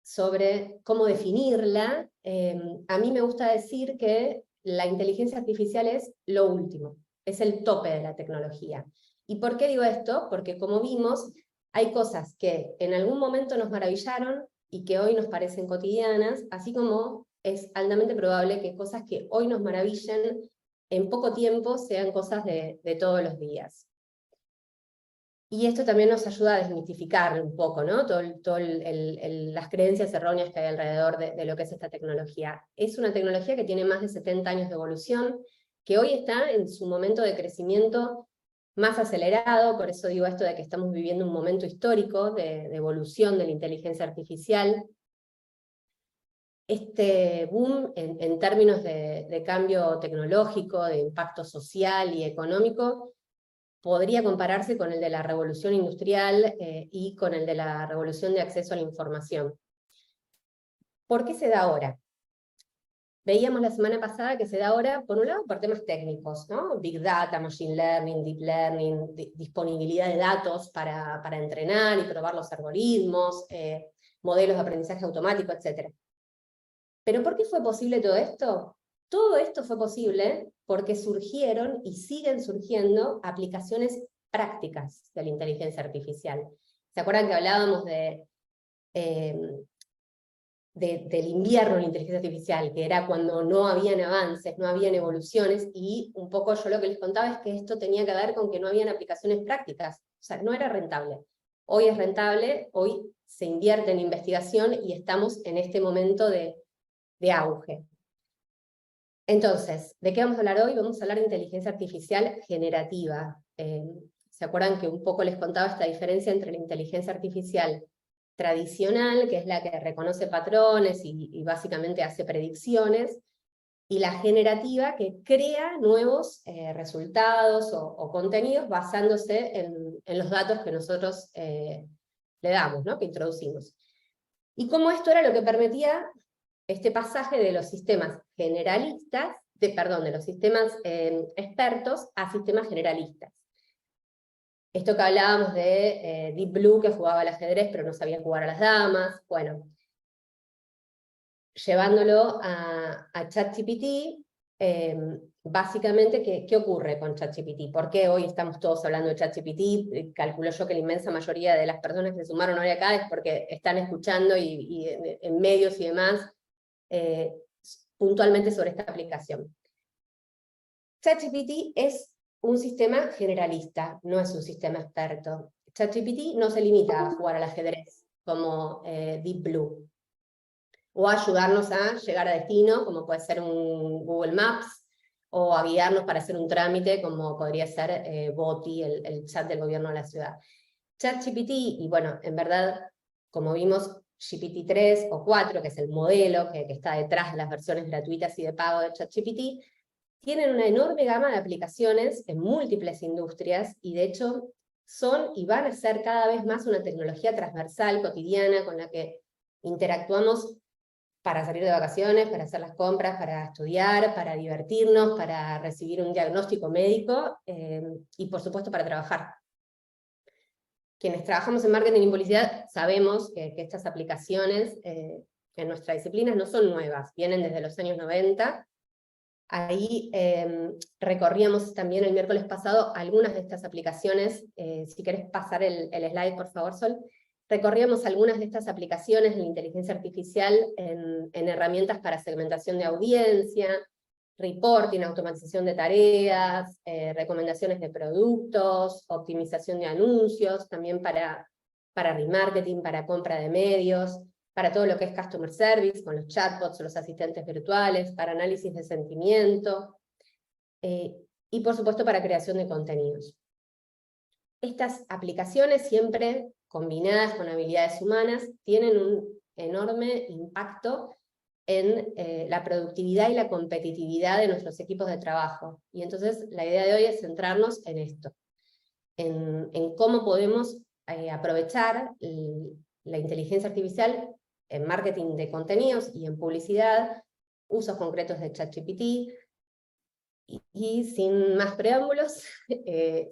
Speaker 1: sobre cómo definirla, a mí me gusta decir que la inteligencia artificial es lo último, es el tope de la tecnología. ¿Y por qué digo esto? Porque como vimos, hay cosas que en algún momento nos maravillaron y que hoy nos parecen cotidianas, así como es altamente probable que cosas que hoy nos maravillen en poco tiempo sean cosas de todos los días. Y esto también nos ayuda a desmitificar un poco, ¿no? Las creencias erróneas que hay alrededor de lo que es esta tecnología. Es una tecnología que tiene más de 70 años de evolución, que hoy está en su momento de crecimiento más acelerado, por eso digo esto de que estamos viviendo un momento histórico de evolución de la inteligencia artificial. Este boom en términos de cambio tecnológico, de impacto social y económico, podría compararse con el de la revolución industrial y con el de la revolución de acceso a la información. ¿Por qué se da ahora? Veíamos la semana pasada que se da ahora, por un lado, por temas técnicos, ¿no? Big Data, Machine Learning, Deep Learning, disponibilidad de datos para entrenar y probar los algoritmos, modelos de aprendizaje automático, etc. ¿Pero por qué fue posible todo esto? Todo esto fue posible porque surgieron y siguen surgiendo aplicaciones prácticas de la inteligencia artificial. ¿Se acuerdan que hablábamos del invierno de la inteligencia artificial, que era cuando no habían avances, no habían evoluciones, y un poco yo lo que les contaba es que esto tenía que ver con que no habían aplicaciones prácticas, o sea, no era rentable. Hoy es rentable, hoy se invierte en investigación y estamos en este momento de auge. Entonces, ¿de qué vamos a hablar hoy? Vamos a hablar de inteligencia artificial generativa. ¿Se acuerdan que un poco les contaba esta diferencia entre la inteligencia artificial tradicional, que es la que reconoce patrones y básicamente hace predicciones, y la generativa, que crea nuevos resultados o contenidos basándose en los datos que nosotros le damos, ¿no? Que introducimos? Y cómo esto era lo que permitía este pasaje de los sistemas generalistas, de los sistemas expertos a sistemas generalistas. Esto que hablábamos de Deep Blue, que jugaba al ajedrez, pero no sabía jugar a las damas. Bueno, llevándolo a ChatGPT, básicamente, ¿qué ocurre con ChatGPT? ¿Por qué hoy estamos todos hablando de ChatGPT? Calculo yo que la inmensa mayoría de las personas que se sumaron hoy acá es porque están escuchando y en medios y demás puntualmente sobre esta aplicación. ChatGPT es un sistema generalista, no es un sistema experto. ChatGPT no se limita a jugar al ajedrez como Deep Blue, o a ayudarnos a llegar a destino, como puede ser un Google Maps, o a guiarnos para hacer un trámite, como podría ser Boti, el chat del gobierno de la ciudad. ChatGPT, y bueno, en verdad, como vimos, GPT-3 o 4, que es el modelo que está detrás de las versiones gratuitas y de pago de ChatGPT, tienen una enorme gama de aplicaciones en múltiples industrias, y de hecho son y van a ser cada vez más una tecnología transversal, cotidiana, con la que interactuamos para salir de vacaciones, para hacer las compras, para estudiar, para divertirnos, para recibir un diagnóstico médico, y por supuesto para trabajar. Quienes trabajamos en marketing y publicidad sabemos que estas aplicaciones en nuestra disciplina no son nuevas, vienen desde los años 90, Ahí recorríamos también el miércoles pasado algunas de estas aplicaciones. Si querés pasar el slide, por favor, Sol. Recorríamos algunas de estas aplicaciones de la inteligencia artificial en herramientas para segmentación de audiencia, reporting, automatización de tareas, recomendaciones de productos, optimización de anuncios, también para remarketing, para compra de medios, para todo lo que es customer service, con los chatbots o los asistentes virtuales, para análisis de sentimiento, y por supuesto para creación de contenidos. Estas aplicaciones, siempre combinadas con habilidades humanas, tienen un enorme impacto en la productividad y la competitividad de nuestros equipos de trabajo. Y entonces la idea de hoy es centrarnos en esto, en cómo podemos aprovechar la inteligencia artificial en marketing de contenidos y en publicidad, usos concretos de ChatGPT, y sin más preámbulos,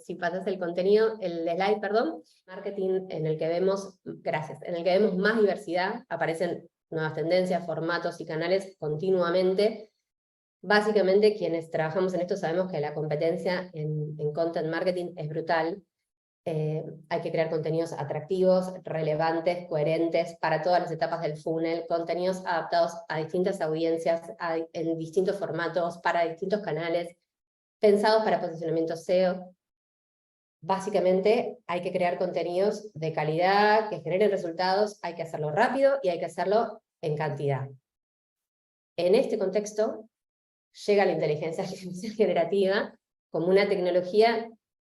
Speaker 1: si pasas el slide, perdón, marketing en el que vemos, gracias, en el que vemos más diversidad, aparecen nuevas tendencias, formatos y canales continuamente. Básicamente quienes trabajamos en esto sabemos que la competencia en content marketing es brutal. Hay que crear contenidos atractivos, relevantes, coherentes para todas las etapas del funnel, contenidos adaptados a distintas audiencias, en distintos formatos, para distintos canales, pensados para posicionamiento SEO. Básicamente hay que crear contenidos de calidad, que generen resultados, hay que hacerlo rápido y hay que hacerlo en cantidad. En este contexto llega la inteligencia artificial generativa como una tecnología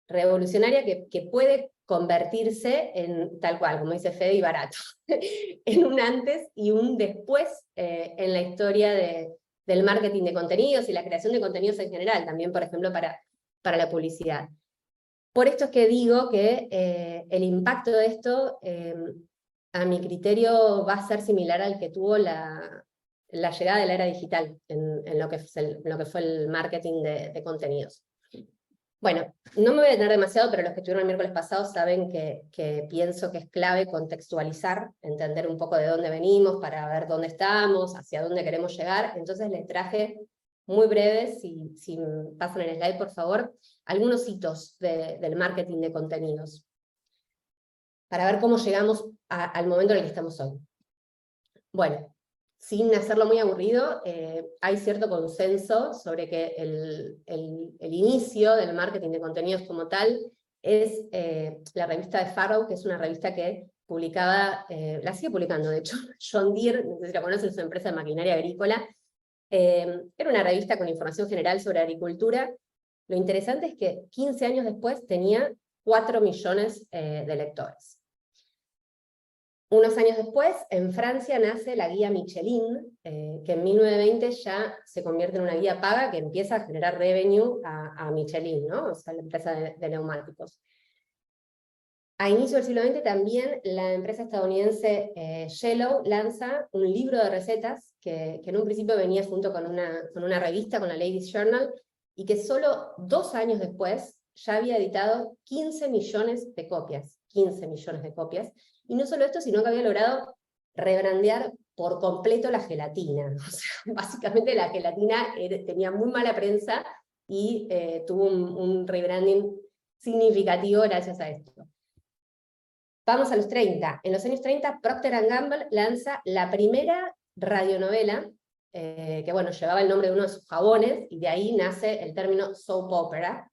Speaker 1: revolucionaria que puede convertirse en, tal cual, como dice Fede, y barato, en un antes y un después en la historia del marketing de contenidos y la creación de contenidos en general, también, por ejemplo, para la publicidad. Por esto es que digo que el impacto de esto, a mi criterio, va a ser similar al que tuvo la llegada de la era digital en lo que fue el marketing de contenidos. Bueno, no me voy a detener demasiado, pero los que estuvieron el miércoles pasado saben que pienso que es clave contextualizar, entender un poco de dónde venimos, para ver dónde estamos, hacia dónde queremos llegar. Entonces les traje muy breves, si pasan el slide por favor, algunos hitos del marketing de contenidos, para ver cómo llegamos al momento en el que estamos hoy. Bueno, sin hacerlo muy aburrido, hay cierto consenso sobre que el inicio del marketing de contenidos como tal es la revista de Farrow, que es una revista que publicaba, la sigue publicando de hecho, John Deere, no sé si la conocen, es una empresa de maquinaria agrícola. Era una revista con información general sobre agricultura. Lo interesante es que 15 años después tenía 4 millones de lectores. Unos años después, en Francia nace la guía Michelin, que en 1920 ya se convierte en una guía paga que empieza a generar revenue a Michelin, ¿no? O sea, la empresa de neumáticos. A inicio del siglo XX también la empresa estadounidense Yellow lanza un libro de recetas que en un principio venía junto con una revista, con la Ladies Journal, y que solo 2 años después ya había editado 15 millones de copias, 15 millones de copias, y no solo esto, sino que había logrado rebrandear por completo la gelatina. O sea, básicamente la gelatina tenía muy mala prensa y tuvo un rebranding significativo gracias a esto. Vamos a los 30. En los años 30, Procter & Gamble lanza la primera radionovela, que bueno, llevaba el nombre de uno de sus jabones, y de ahí nace el término soap opera.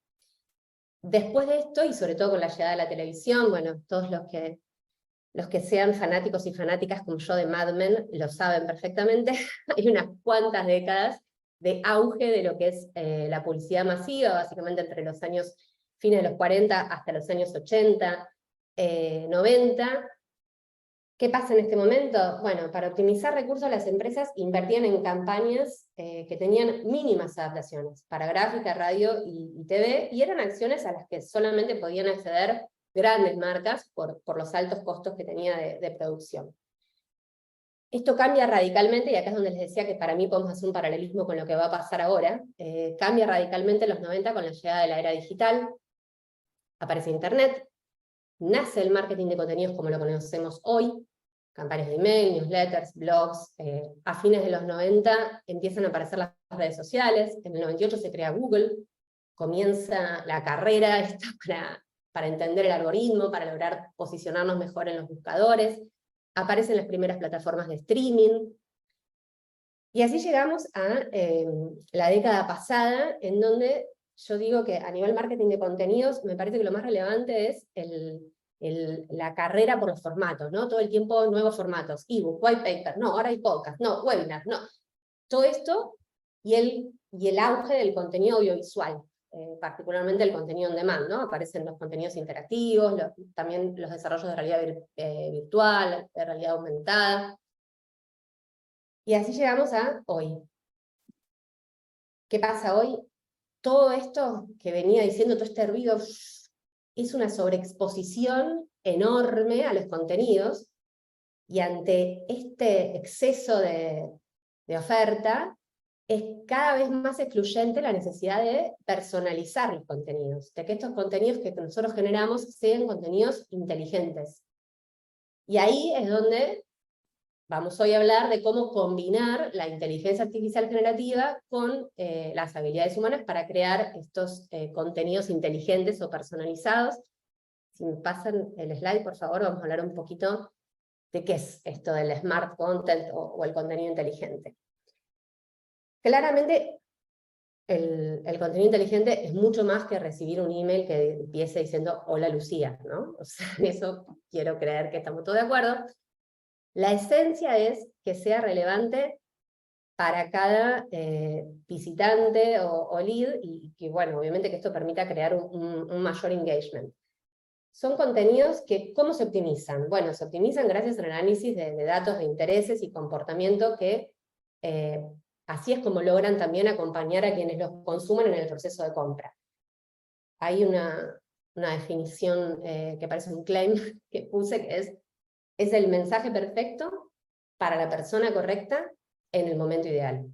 Speaker 1: Después de esto, y sobre todo con la llegada de la televisión, bueno, todos los que sean fanáticos y fanáticas como yo de Mad Men lo saben perfectamente, hay unas cuantas décadas de auge de lo que es la publicidad masiva, básicamente entre los años fines de los 40 hasta los años 80, 90. ¿Qué pasa en este momento? Bueno, para optimizar recursos las empresas invertían en campañas que tenían mínimas adaptaciones para gráfica, radio y TV, y eran acciones a las que solamente podían acceder grandes marcas por los altos costos que tenía de producción. Esto cambia radicalmente, y acá es donde les decía que para mí podemos hacer un paralelismo con lo que va a pasar ahora. Cambia radicalmente en los 90 con la llegada de la era digital, aparece Internet, nace el marketing de contenidos como lo conocemos hoy, campañas de email, newsletters, blogs. A fines de los 90 empiezan a aparecer las redes sociales, en el 98 se crea Google, comienza la carrera esta para entender el algoritmo, para lograr posicionarnos mejor en los buscadores, aparecen las primeras plataformas de streaming, y así llegamos a la década pasada, en donde yo digo que a nivel marketing de contenidos, me parece que lo más relevante es la carrera por los formatos, ¿no? Todo el tiempo nuevos formatos, ebook, white paper, no, ahora hay podcast, no, webinar, no. Todo esto y el auge del contenido audiovisual, particularmente el contenido on demand, ¿no? Aparecen los contenidos interactivos, también los desarrollos de realidad virtual, de realidad aumentada. Y así llegamos a hoy. ¿Qué pasa hoy? Todo esto que venía diciendo, todo este ruido, es una sobreexposición enorme a los contenidos, y ante este exceso de oferta, es cada vez más excluyente la necesidad de personalizar los contenidos, de que estos contenidos que nosotros generamos sean contenidos inteligentes. Y ahí es donde vamos hoy a hablar de cómo combinar la inteligencia artificial generativa con las habilidades humanas para crear estos contenidos inteligentes o personalizados. Si me pasan el slide, por favor, vamos a hablar un poquito de qué es esto del smart content o el contenido inteligente. Claramente, el contenido inteligente es mucho más que recibir un email que empiece diciendo hola Lucía, ¿no? O sea, en eso quiero creer que estamos todos de acuerdo. La esencia es que sea relevante para cada visitante o lead, y que, bueno, obviamente que esto permita crear un mayor engagement. Son contenidos que, ¿cómo se optimizan? Bueno, se optimizan gracias al análisis de datos de intereses y comportamiento que así es como logran también acompañar a quienes los consumen en el proceso de compra. Hay una definición que parece un claim que puse, que es el mensaje perfecto para la persona correcta en el momento ideal.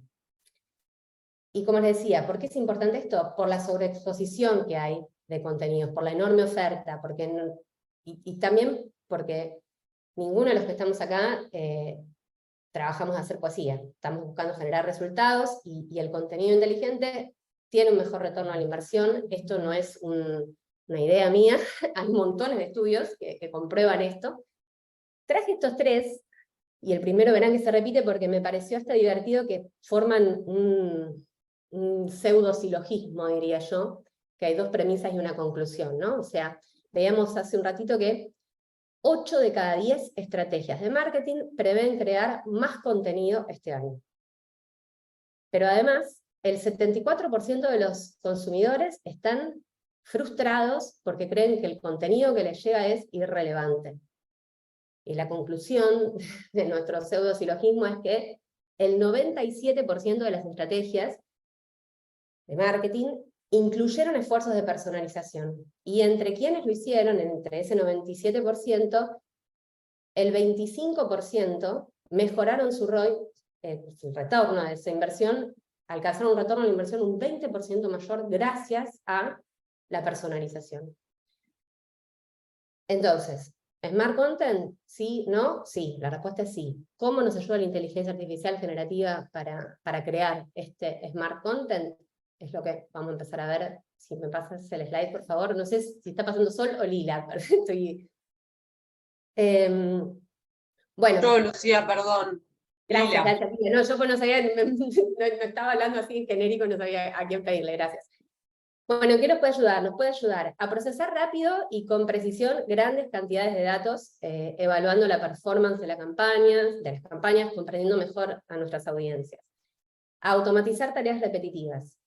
Speaker 1: Y como les decía, ¿por qué es importante esto? Por la sobreexposición que hay de contenidos, por la enorme oferta, y también porque ninguno de los que estamos acá trabajamos a hacer poesía. Estamos buscando generar resultados, y el contenido inteligente tiene un mejor retorno a la inversión. Esto no es una idea mía, hay montones de estudios que comprueban esto. Traje estos tres, y el primero verán que se repite porque me pareció hasta divertido que forman un pseudo-silogismo, diría yo, que hay dos premisas y una conclusión, ¿no? O sea, veíamos hace un ratito que 8 de cada 10 estrategias de marketing prevén crear más contenido este año. Pero además, el 74% de los consumidores están frustrados porque creen que el contenido que les llega es irrelevante. Y la conclusión de nuestro pseudo-silogismo es que el 97% de las estrategias de marketing incluyeron esfuerzos de personalización. Y entre quienes lo hicieron, entre ese 97%, el 25% mejoraron su ROI, su retorno de esa inversión, alcanzaron un retorno de la inversión un 20% mayor gracias a la personalización. Entonces, ¿Smart Content? ¿Sí? ¿No? Sí, la respuesta es sí. ¿Cómo nos ayuda la inteligencia artificial generativa para crear este Smart Content? Es lo que vamos a empezar a ver. Si me pasas el slide, por favor. No sé si está pasando Sol o Lila. Estoy... bueno.
Speaker 2: Yo, Lucía, perdón.
Speaker 1: Gracias,
Speaker 2: Lila.
Speaker 1: gracias. No, yo pues no sabía, no estaba hablando así en genérico, no sabía a quién pedirle, gracias. Bueno, ¿qué nos puede ayudar? Nos puede ayudar a procesar rápido y con precisión grandes cantidades de datos, evaluando la performance de las campañas, comprendiendo mejor a nuestras audiencias. A automatizar tareas repetitivas.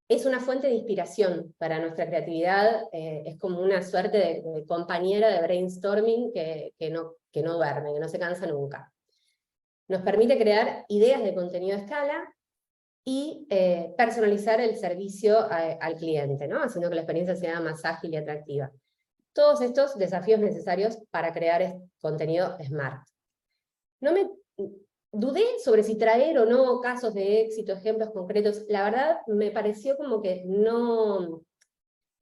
Speaker 1: Es una fuente de inspiración para nuestra creatividad, es como una suerte de compañera de brainstorming que no duerme, que no se cansa nunca. Nos permite crear ideas de contenido a escala, y personalizar el servicio al cliente, ¿no? Haciendo que la experiencia sea más ágil y atractiva. Todos estos desafíos necesarios para crear contenido smart. No me dudé sobre si traer o no casos de éxito, ejemplos concretos. La verdad me pareció como que no...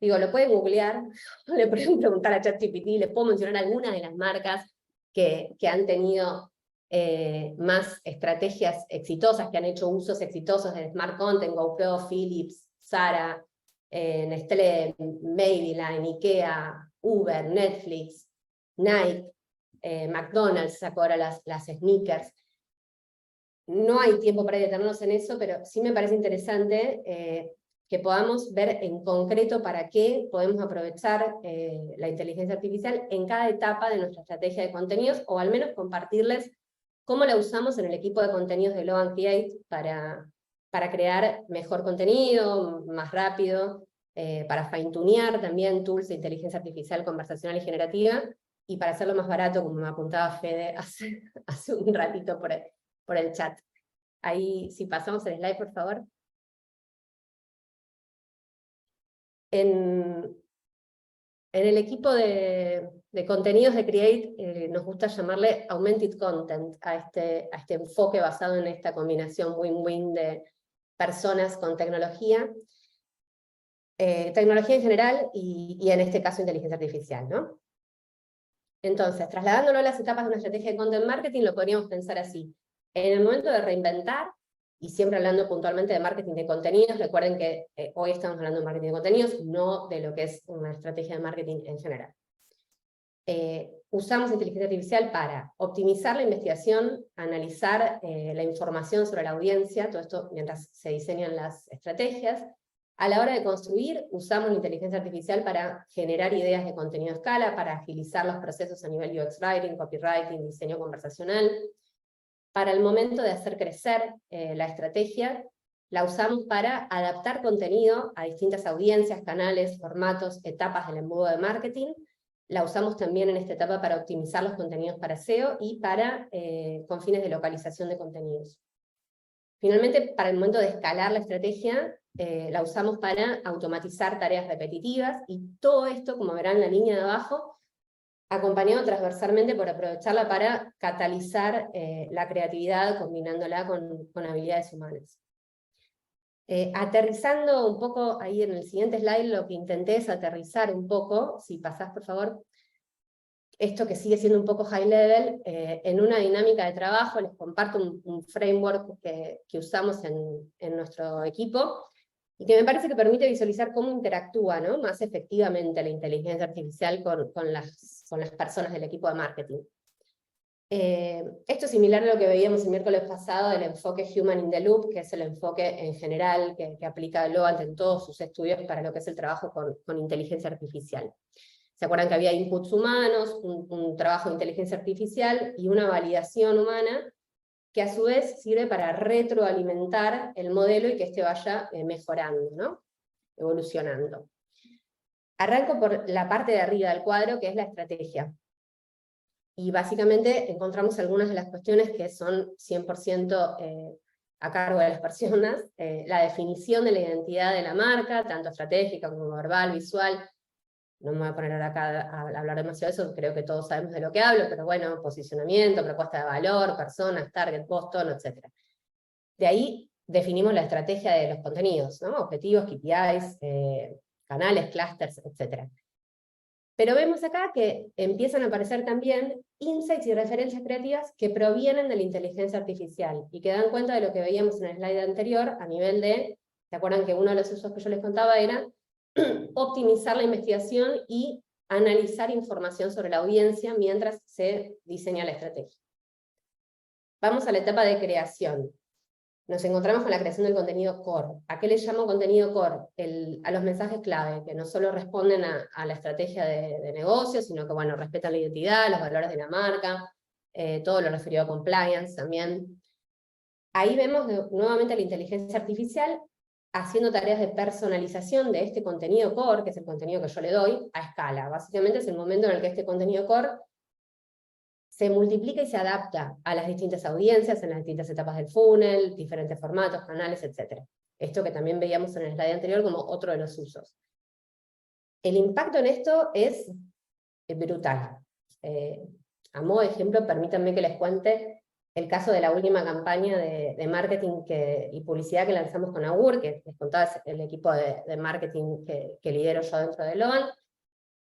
Speaker 1: Digo, lo pueden googlear, le pueden preguntar a ChatGPT, les puedo mencionar algunas de las marcas que han tenido más estrategias exitosas, que han hecho usos exitosos de Smart Content: GoPro, Philips, Zara, Nestlé, Maybelline, Ikea, Uber, Netflix, Nike, McDonald's sacó ahora las sneakers. No hay tiempo para detenernos en eso, pero sí me parece interesante que podamos ver en concreto para qué podemos aprovechar la inteligencia artificial en cada etapa de nuestra estrategia de contenidos, o al menos compartirles cómo la usamos en el equipo de contenidos de Glow & Create para crear mejor contenido, más rápido, para fine-tunear también tools de inteligencia artificial conversacional y generativa, y para hacerlo más barato, como me apuntaba Fede hace un ratito por el chat. Ahí, si pasamos el slide, por favor. En el equipo de contenidos de Create nos gusta llamarle Augmented Content a este enfoque basado en esta combinación win-win de personas con tecnología. Tecnología en general y en este caso inteligencia artificial, ¿no? Entonces, trasladándolo a las etapas de una estrategia de content marketing, lo podríamos pensar así. En el momento de reinventar, y siempre hablando puntualmente de marketing de contenidos, recuerden que hoy estamos hablando de marketing de contenidos, no de lo que es una estrategia de marketing en general. Usamos inteligencia artificial para optimizar la investigación, analizar la información sobre la audiencia, todo esto mientras se diseñan las estrategias. A la hora de construir, usamos la inteligencia artificial para generar ideas de contenido a escala, para agilizar los procesos a nivel UX Writing, Copywriting, diseño conversacional. Para el momento de hacer crecer la estrategia, la usamos para adaptar contenido a distintas audiencias, canales, formatos, etapas del embudo de marketing. La usamos también en esta etapa para optimizar los contenidos para SEO y con fines de localización de contenidos. Finalmente, para el momento de escalar la estrategia, la usamos para automatizar tareas repetitivas, y todo esto, como verán en la línea de abajo, acompañado transversalmente por aprovecharla para catalizar la creatividad, combinándola con habilidades humanas. Aterrizando un poco, ahí en el siguiente slide, lo que intenté es aterrizar un poco, si pasás por favor, esto que sigue siendo un poco high level, en una dinámica de trabajo. Les comparto un framework que usamos en nuestro equipo, y que me parece que permite visualizar cómo interactúa, ¿no?, más efectivamente la inteligencia artificial con las personas del equipo de marketing. Esto es similar a lo que veíamos el miércoles pasado del enfoque Human in the Loop, que es el enfoque en general que aplica Globant en todos sus estudios para lo que es el trabajo con inteligencia artificial. ¿Se acuerdan que había inputs humanos, un trabajo de inteligencia artificial y una validación humana, que a su vez sirve para retroalimentar el modelo y que este vaya mejorando, ¿no?, evolucionando? Arranco por la parte de arriba del cuadro, que es la estrategia. Y básicamente encontramos algunas de las cuestiones que son 100% a cargo de las personas. La definición de la identidad de la marca, tanto estratégica como verbal, visual. No me voy a poner ahora acá a hablar demasiado de eso, creo que todos sabemos de lo que hablo, pero bueno, posicionamiento, propuesta de valor, personas, target, post, tono, etc. De ahí definimos la estrategia de los contenidos, ¿no?, objetivos, KPIs, canales, clústeres, etc. Pero vemos acá que empiezan a aparecer también insights y referencias creativas que provienen de la inteligencia artificial, y que dan cuenta de lo que veíamos en el slide anterior, a nivel de, ¿se acuerdan que uno de los usos que yo les contaba era optimizar la investigación y analizar información sobre la audiencia mientras se diseña la estrategia? Vamos a la etapa de creación. Nos encontramos con la creación del contenido core. ¿A qué le llamo contenido core? A los mensajes clave, que no solo responden a la estrategia de negocio, sino que, bueno, respetan la identidad, los valores de la marca, todo lo referido a compliance también. Ahí vemos nuevamente la inteligencia artificial haciendo tareas de personalización de este contenido core, que es el contenido que yo le doy, a escala. Básicamente es el momento en el que este contenido core se multiplica y se adapta a las distintas audiencias, en las distintas etapas del funnel, diferentes formatos, canales, etc. Esto que también veíamos en el slide anterior como otro de los usos. El impacto en esto es brutal. A modo de ejemplo, permítanme que les cuente el caso de la última campaña de marketing y publicidad que lanzamos con Augur, que les contaba, es el equipo de marketing que lidero yo dentro de Loan.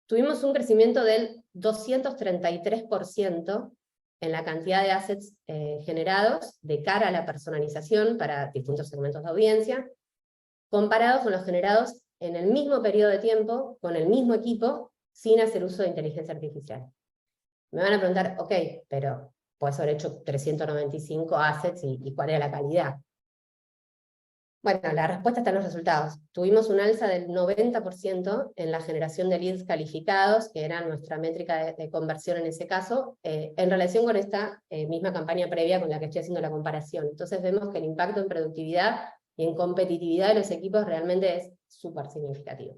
Speaker 1: Tuvimos un crecimiento del 233% en la cantidad de assets generados de cara a la personalización para distintos segmentos de audiencia, comparados con los generados en el mismo periodo de tiempo, con el mismo equipo, sin hacer uso de inteligencia artificial. Me van a preguntar, ok, pero puedes haber hecho 395 assets y ¿cuál era la calidad? Bueno, la respuesta está en los resultados. Tuvimos un alza del 90% en la generación de leads calificados, que era nuestra métrica de conversión en ese caso, en relación con esta misma campaña previa con la que estoy haciendo la comparación. Entonces vemos que el impacto en productividad y en competitividad de los equipos realmente es súper significativo.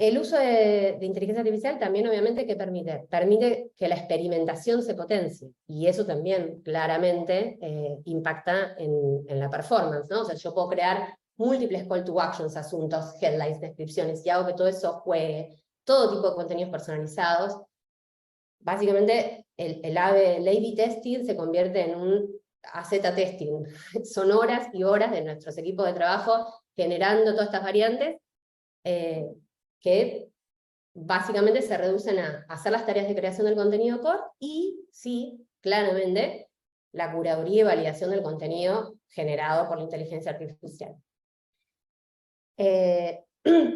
Speaker 1: El uso de inteligencia artificial también obviamente que permite que la experimentación se potencie, y eso también claramente impacta en la performance, ¿no? O sea, yo puedo crear múltiples call to actions, asuntos, headlines, descripciones, y hago que todo eso juegue, todo tipo de contenidos personalizados. Básicamente el A/B testing se convierte en un AZ testing. Son horas y horas de nuestros equipos de trabajo generando todas estas variantes, que básicamente se reducen a hacer las tareas de creación del contenido core y, sí, claramente, la curaduría y validación del contenido generado por la inteligencia artificial.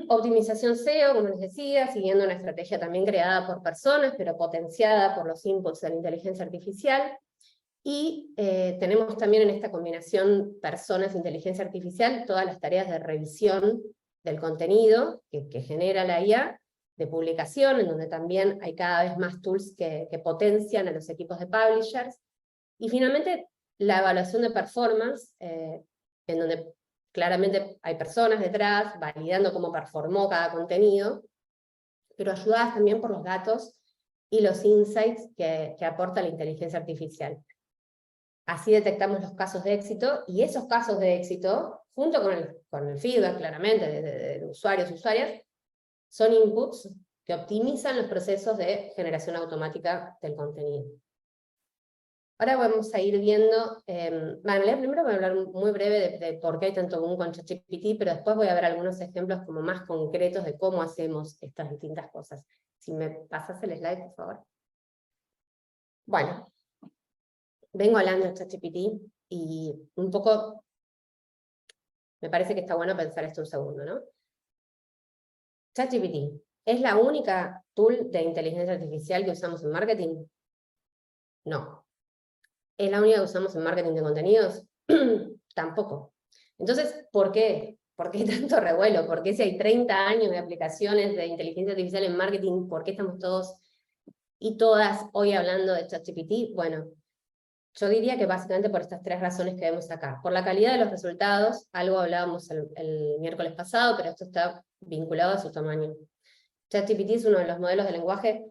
Speaker 1: Optimización SEO, como les decía, siguiendo una estrategia también creada por personas, pero potenciada por los inputs de la inteligencia artificial. Y tenemos también en esta combinación personas-inteligencia artificial todas las tareas de revisión del contenido que genera la IA, de publicación, en donde también hay cada vez más tools que potencian a los equipos de publishers. Y finalmente, la evaluación de performance, en donde claramente hay personas detrás validando cómo performó cada contenido, pero ayudadas también por los datos y los insights que aporta la inteligencia artificial. Así detectamos los casos de éxito, y esos casos de éxito, junto con el feedback claramente de usuarios y usuarias, son inputs que optimizan los procesos de generación automática del contenido. Ahora vamos a ir viendo, primero voy a hablar muy breve de por qué hay tanto boom con ChatGPT, pero después voy a ver algunos ejemplos como más concretos de cómo hacemos estas distintas cosas. Si me pasas el slide, por favor. Bueno, vengo hablando de ChatGPT y un poco me parece que está bueno pensar esto un segundo, ¿no? ChatGPT, ¿es la única tool de inteligencia artificial que usamos en marketing? No. ¿Es la única que usamos en marketing de contenidos? Tampoco. Entonces, ¿por qué? ¿Por qué tanto revuelo? ¿Por qué si hay 30 años de aplicaciones de inteligencia artificial en marketing, por qué estamos todos y todas hoy hablando de ChatGPT? Bueno, yo diría que básicamente por estas tres razones que vemos acá. Por la calidad de los resultados, algo hablábamos el miércoles pasado, pero esto está vinculado a su tamaño. ChatGPT es uno de los modelos de lenguaje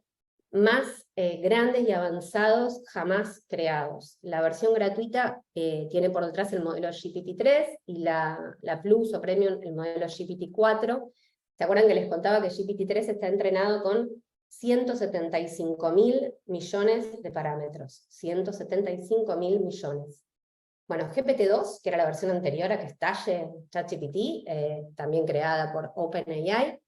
Speaker 1: más grandes y avanzados jamás creados. La versión gratuita tiene por detrás el modelo GPT-3 y la Plus o Premium el modelo GPT-4. ¿Se acuerdan que les contaba que GPT-3 está entrenado con 175.000 millones de parámetros? 175.000 millones. Bueno, GPT-2, que era la versión anterior a que estalle ChatGPT, también creada por OpenAI,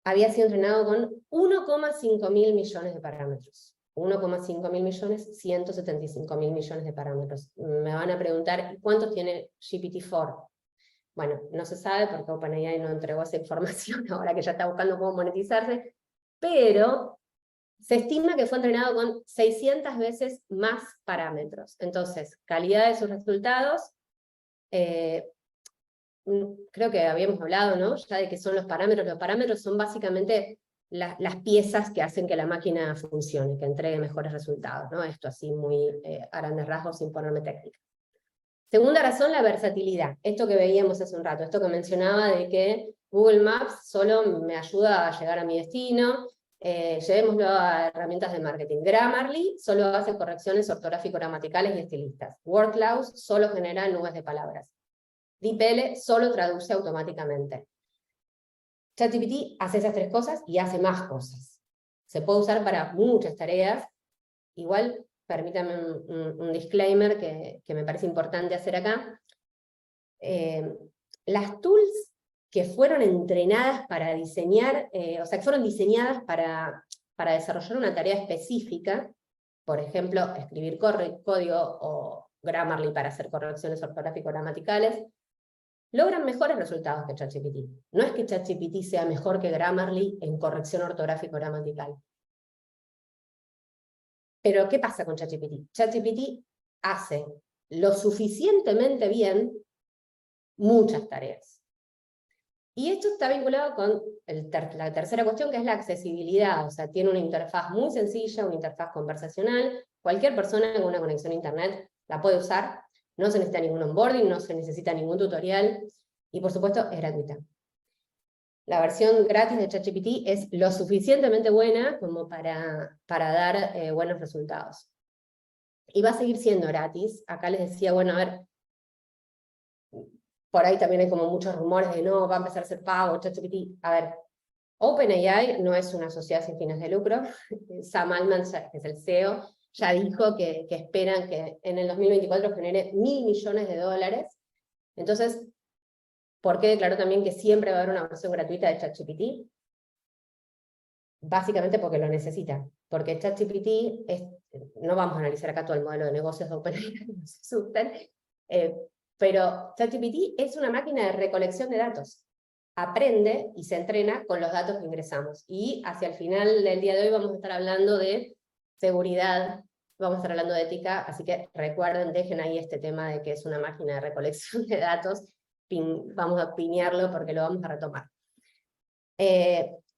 Speaker 1: había sido entrenado con 1,5 mil millones de parámetros. 1,5 mil millones, 175 mil millones de parámetros. Me van a preguntar, ¿cuántos tiene GPT-4? Bueno, no se sabe porque OpenAI no entregó esa información ahora que ya está buscando cómo monetizarse, pero se estima que fue entrenado con 600 veces más parámetros. Entonces, calidad de sus resultados, creo que habíamos hablado, ¿no? Ya de qué son los parámetros. Los parámetros son básicamente las piezas que hacen que la máquina funcione, que entregue mejores resultados, ¿no? Esto así muy a grandes rasgos sin ponerme técnica. Segunda razón, la versatilidad. Esto que veíamos hace un rato, esto que mencionaba de que Google Maps solo me ayuda a llegar a mi destino. Llevémoslo a herramientas de marketing. Grammarly solo hace correcciones ortográfico-gramaticales y estilistas. WordCloud solo genera nubes de palabras. DeepL solo traduce automáticamente. ChatGPT hace esas tres cosas y hace más cosas. Se puede usar para muchas tareas. Igual, permítame un disclaimer que me parece importante hacer acá. Las tools que fueron entrenadas para diseñar, o sea, que fueron diseñadas para desarrollar una tarea específica, por ejemplo, escribir código o Grammarly para hacer correcciones ortográfico-gramaticales, logran mejores resultados que ChatGPT. No es que ChatGPT sea mejor que Grammarly en corrección ortográfico-gramatical. Pero, ¿qué pasa con ChatGPT? ChatGPT hace lo suficientemente bien muchas tareas. Y esto está vinculado con la tercera cuestión, que es la accesibilidad. O sea, tiene una interfaz muy sencilla, una interfaz conversacional. Cualquier persona con una conexión a internet la puede usar. No se necesita ningún onboarding, no se necesita ningún tutorial. Y por supuesto, es gratuita. La versión gratis de ChatGPT es lo suficientemente buena como para dar buenos resultados. Y va a seguir siendo gratis. Acá les decía, bueno, a ver, por ahí también hay como muchos rumores de no, va a empezar a ser pago, ChatGPT. A ver, OpenAI no es una sociedad sin fines de lucro. Sam Altman, que es el CEO, ya dijo que esperan que en el 2024 genere $1.000 millones. Entonces, ¿por qué declaró también que siempre va a haber una versión gratuita de ChatGPT? Básicamente porque lo necesita. Porque ChatGPT no vamos a analizar acá todo el modelo de negocios de OpenAI, no se asusten, pero ChatGPT es una máquina de recolección de datos. Aprende y se entrena con los datos que ingresamos. Y hacia el final del día de hoy vamos a estar hablando de seguridad, vamos a estar hablando de ética, así que recuerden, dejen ahí este tema de que es una máquina de recolección de datos, vamos a piñarlo porque lo vamos a retomar.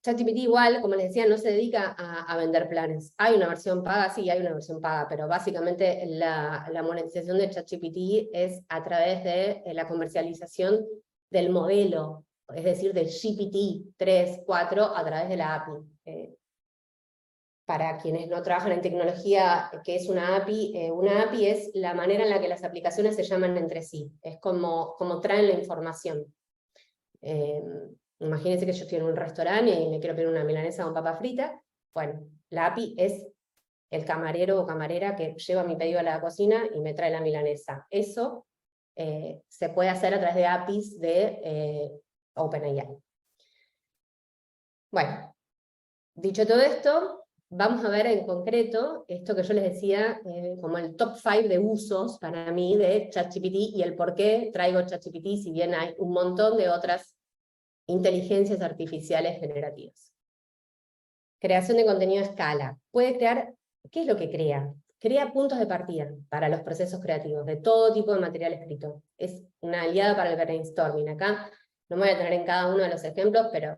Speaker 1: ChatGPT igual, como les decía, no se dedica a vender planes. Hay una versión paga, sí, hay una versión paga, pero básicamente la monetización de ChatGPT es a través de la comercialización del modelo, es decir, del GPT 3, 4, a través de la API. Para quienes no trabajan en tecnología, ¿qué es una API? Una API es la manera en la que las aplicaciones se llaman entre sí, es como traen la información. Imagínense que yo estoy en un restaurante y me quiero pedir una milanesa con papa frita. Bueno, la API es el camarero o camarera que lleva mi pedido a la cocina y me trae la milanesa. Eso se puede hacer a través de APIs de OpenAI. Bueno, dicho todo esto, vamos a ver en concreto esto que yo les decía como el top 5 de usos para mí de ChatGPT y el por qué traigo ChatGPT, si bien hay un montón de otras inteligencias artificiales generativas. Creación de contenido a escala. Puede crear, ¿qué es lo que crea? Crea puntos de partida para los procesos creativos, de todo tipo de material escrito. Es una aliada para el brainstorming. Acá no me voy a tener en cada uno de los ejemplos, pero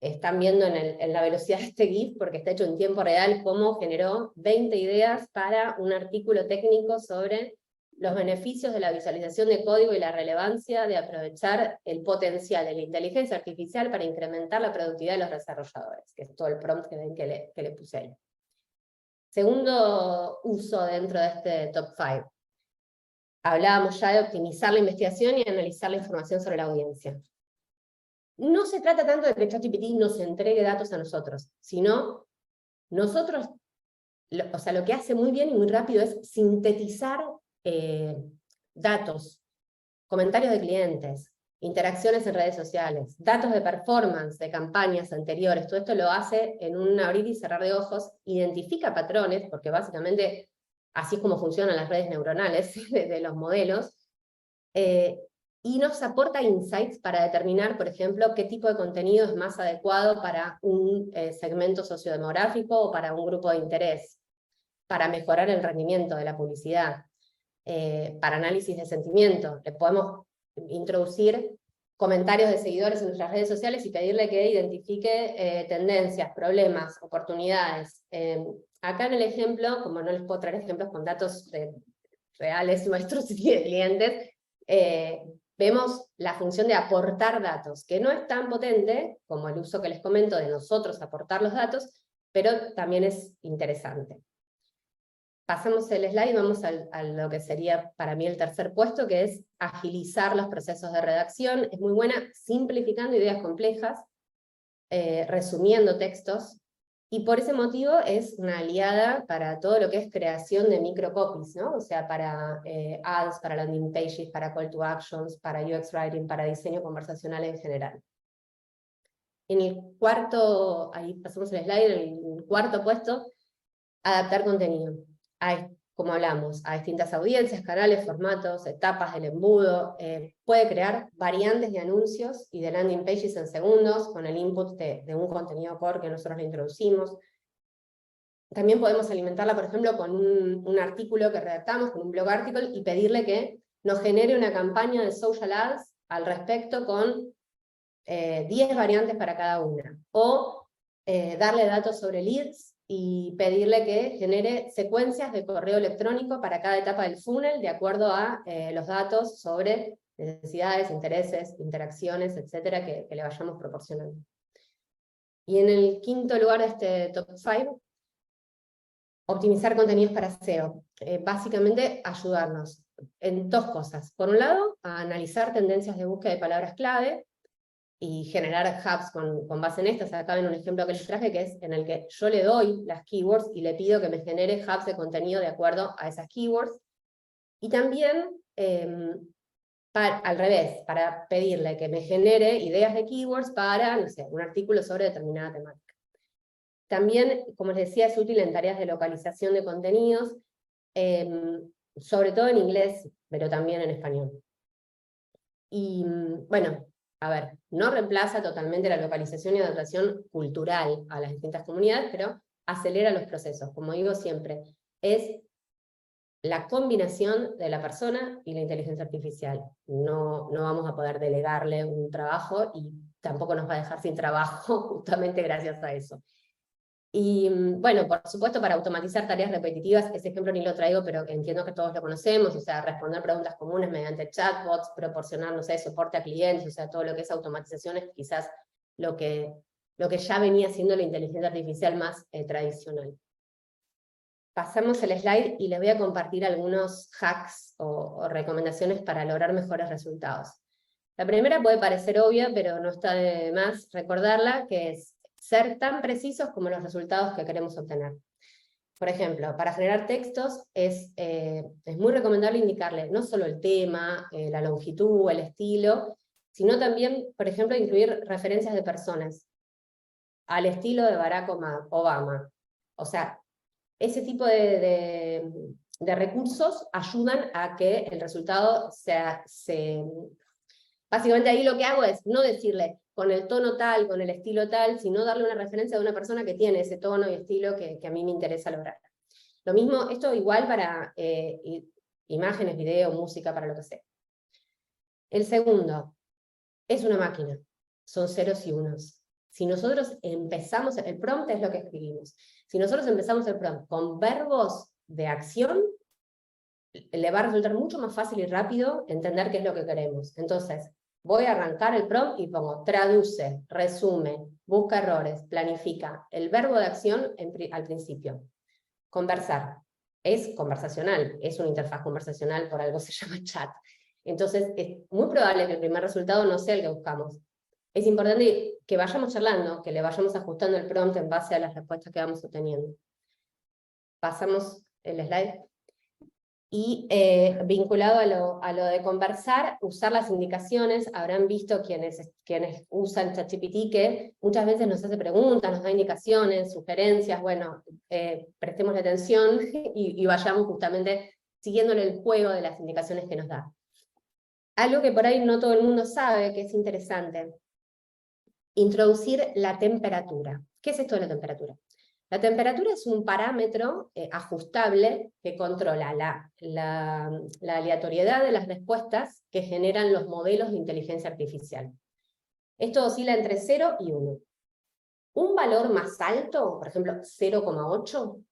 Speaker 1: están viendo en la velocidad de este GIF, porque está hecho en tiempo real, cómo generó 20 ideas para un artículo técnico sobre los beneficios de la visualización de código y la relevancia de aprovechar el potencial de la inteligencia artificial para incrementar la productividad de los desarrolladores, que es todo el prompt que ven que le puse ahí. Segundo uso dentro de este top 5. Hablábamos ya de optimizar la investigación y analizar la información sobre la audiencia. No se trata tanto de que ChatGPT nos entregue datos a nosotros, sino nosotros, o sea, lo que hace muy bien y muy rápido es sintetizar datos, comentarios de clientes, interacciones en redes sociales, datos de performance de campañas anteriores, todo esto lo hace en un abrir y cerrar de ojos, identifica patrones, porque básicamente así es como funcionan las redes neuronales de los modelos, y nos aporta insights para determinar, por ejemplo, qué tipo de contenido es más adecuado para un segmento sociodemográfico o para un grupo de interés, para mejorar el rendimiento de la publicidad, para análisis de sentimiento. Le podemos introducir comentarios de seguidores en nuestras redes sociales y pedirle que identifique tendencias, problemas, oportunidades. Acá en el ejemplo, como no les puedo traer ejemplos con datos reales nuestros y de clientes, vemos la función de aportar datos, que no es tan potente como el uso que les comento de nosotros aportar los datos, pero también es interesante. Pasamos el slide y vamos a lo que sería para mí el tercer puesto, que es agilizar los procesos de redacción. Es muy buena simplificando ideas complejas, resumiendo textos, y por ese motivo es una aliada para todo lo que es creación de microcopies, ¿no? O sea, para ads, para landing pages, para call to actions, para UX writing, para diseño conversacional en general. En el cuarto, ahí pasamos el slide, en el cuarto puesto, adaptar contenido. Como hablamos, a distintas audiencias, canales, formatos, etapas del embudo. Puede crear variantes de anuncios y de landing pages en segundos con el input de un contenido core que nosotros le introducimos. También podemos alimentarla, por ejemplo, con un artículo que redactamos, con un blog article, y pedirle que nos genere una campaña de social ads al respecto con 10 variantes para cada una. O darle datos sobre leads y pedirle que genere secuencias de correo electrónico para cada etapa del funnel, de acuerdo a los datos sobre necesidades, intereses, interacciones, etcétera, que le vayamos proporcionando. Y en el quinto lugar de este top 5, optimizar contenidos para SEO. Básicamente ayudarnos en dos cosas. Por un lado, a analizar tendencias de búsqueda de palabras clave, y generar hubs con base en esto. O sea, acá ven un ejemplo que les traje, que es en el que yo le doy las keywords y le pido que me genere hubs de contenido de acuerdo a esas keywords. Y también, al revés, para pedirle que me genere ideas de keywords para, no sé, un artículo sobre determinada temática. También, como les decía, es útil en tareas de localización de contenidos, sobre todo en inglés, pero también en español. Y bueno, a ver, no reemplaza totalmente la localización y adaptación cultural a las distintas comunidades, pero acelera los procesos. Como digo siempre, es la combinación de la persona y la inteligencia artificial. No vamos a poder delegarle un trabajo y tampoco nos va a dejar sin trabajo justamente gracias a eso. Y bueno, por supuesto, para automatizar tareas repetitivas, ese ejemplo ni lo traigo, pero entiendo que todos lo conocemos, o sea, responder preguntas comunes mediante chatbots, proporcionar, no sé, soporte a clientes, o sea, todo lo que es automatización es quizás lo que ya venía siendo la inteligencia artificial más tradicional. Pasamos el slide y les voy a compartir algunos hacks o recomendaciones para lograr mejores resultados. La primera puede parecer obvia, pero no está de más recordarla, que es ser tan precisos como los resultados que queremos obtener. Por ejemplo, para generar textos es muy recomendable indicarle no solo el tema, la longitud, el estilo, sino también, por ejemplo, incluir referencias de personas, al estilo de Barack Obama. O sea, ese tipo de recursos ayudan a que el resultado básicamente ahí lo que hago es no decirle con el tono tal, con el estilo tal, sino darle una referencia de una persona que tiene ese tono y estilo que a mí me interesa lograr. Lo mismo, esto igual para imágenes, video, música, para lo que sea. El segundo, es una máquina, son ceros y unos. Si nosotros empezamos, el prompt es lo que escribimos. Si nosotros empezamos el prompt con verbos de acción, le va a resultar mucho más fácil y rápido entender qué es lo que queremos. Entonces, voy a arrancar el prompt y pongo traduce, resume, busca errores, planifica. El verbo de acción al principio. Conversar. Es conversacional, es una interfaz conversacional, por algo se llama chat. Entonces, es muy probable que el primer resultado no sea el que buscamos. Es importante que vayamos charlando, que le vayamos ajustando el prompt en base a las respuestas que vamos obteniendo. Pasamos el slide. Y vinculado a lo de conversar, usar las indicaciones. Habrán visto quienes usan ChatGPT que muchas veces nos hace preguntas, nos da indicaciones, sugerencias. Bueno, prestemos atención y vayamos justamente siguiéndole el juego de las indicaciones que nos da. Algo que por ahí no todo el mundo sabe, que es interesante: introducir la temperatura. ¿Qué es esto de la temperatura? La temperatura es un parámetro ajustable que controla la aleatoriedad de las respuestas que generan los modelos de inteligencia artificial. Esto oscila entre 0 y 1. Un valor más alto, por ejemplo 0,8,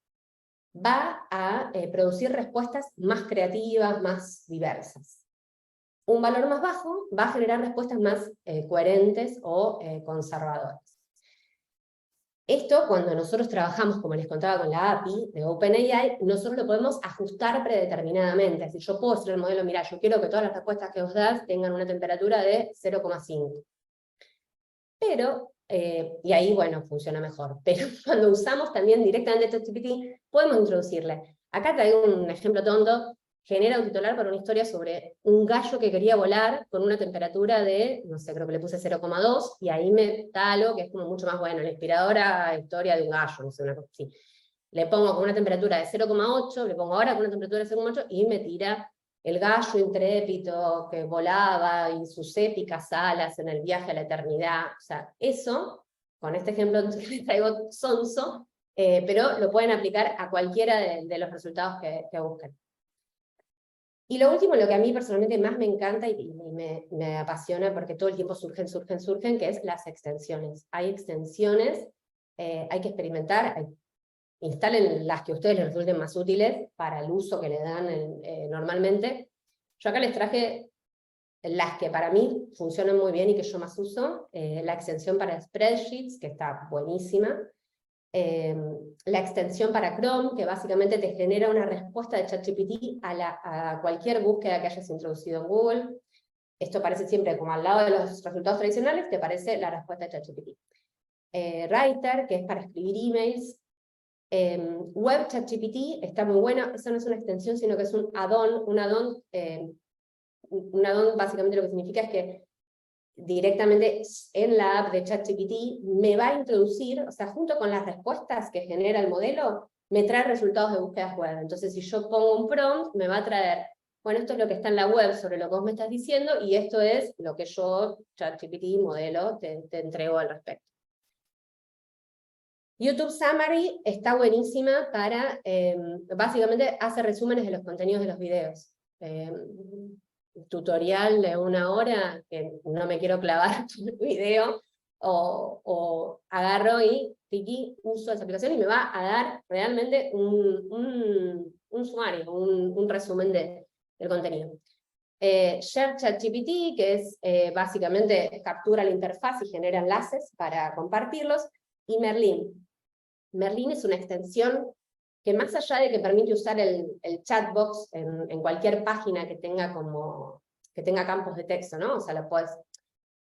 Speaker 1: va a producir respuestas más creativas, más diversas. Un valor más bajo va a generar respuestas más coherentes o conservadoras. Esto, cuando nosotros trabajamos, como les contaba, con la API de OpenAI, nosotros lo podemos ajustar predeterminadamente. Es decir, yo puedo decir al modelo: mira, yo quiero que todas las respuestas que vos das tengan una temperatura de 0,5. Pero, y ahí, bueno, funciona mejor. Pero cuando usamos también directamente ChatGPT, podemos introducirle. Acá traigo un ejemplo tonto. Genera un titular para una historia sobre un gallo que quería volar con una temperatura de, no sé, creo que le puse 0,2, y ahí me da algo que es como mucho más bueno, la inspiradora historia de un gallo, no sé, una cosa así. Le pongo con una temperatura de 0,8, le pongo ahora con una temperatura de 0,8, y me tira el gallo intrépido que volaba y sus épicas alas en el viaje a la eternidad. O sea, eso, con este ejemplo que les traigo sonso, pero lo pueden aplicar a cualquiera de los resultados que busquen. Y lo último, lo que a mí personalmente más me encanta y me apasiona, porque todo el tiempo surgen, que es las extensiones. Hay extensiones, hay que experimentar, instalen las que a ustedes les resulten más útiles para el uso que le dan normalmente. Yo acá les traje las que para mí funcionan muy bien y que yo más uso. La extensión para spreadsheets, que está buenísima. La extensión para Chrome, que básicamente te genera una respuesta de ChatGPT a cualquier búsqueda que hayas introducido en Google. Esto aparece siempre como al lado de los resultados tradicionales, te aparece la respuesta de ChatGPT. Writer, que es para escribir emails. Web ChatGPT está muy bueno. Eso no es una extensión, sino que es un add-on. Un add-on básicamente lo que significa es que directamente en la app de ChatGPT me va a introducir, o sea, junto con las respuestas que genera el modelo, me trae resultados de búsquedas web. Entonces, si yo pongo un prompt, me va a traer, bueno, esto es lo que está en la web sobre lo que vos me estás diciendo, y esto es lo que yo, ChatGPT, modelo, te entrego al respecto. YouTube Summary está buenísima para, básicamente, hace resúmenes de los contenidos de los videos. Tutorial de 1 hora, que no me quiero clavar el video, o agarro y uso esa aplicación y me va a dar realmente un sumario, un resumen del contenido. Share ChatGPT, que es básicamente captura la interfaz y genera enlaces para compartirlos, y Merlin. Merlin es una extensión que, más allá de que permite usar el chatbox en cualquier página que tenga campos de texto, ¿no? O sea,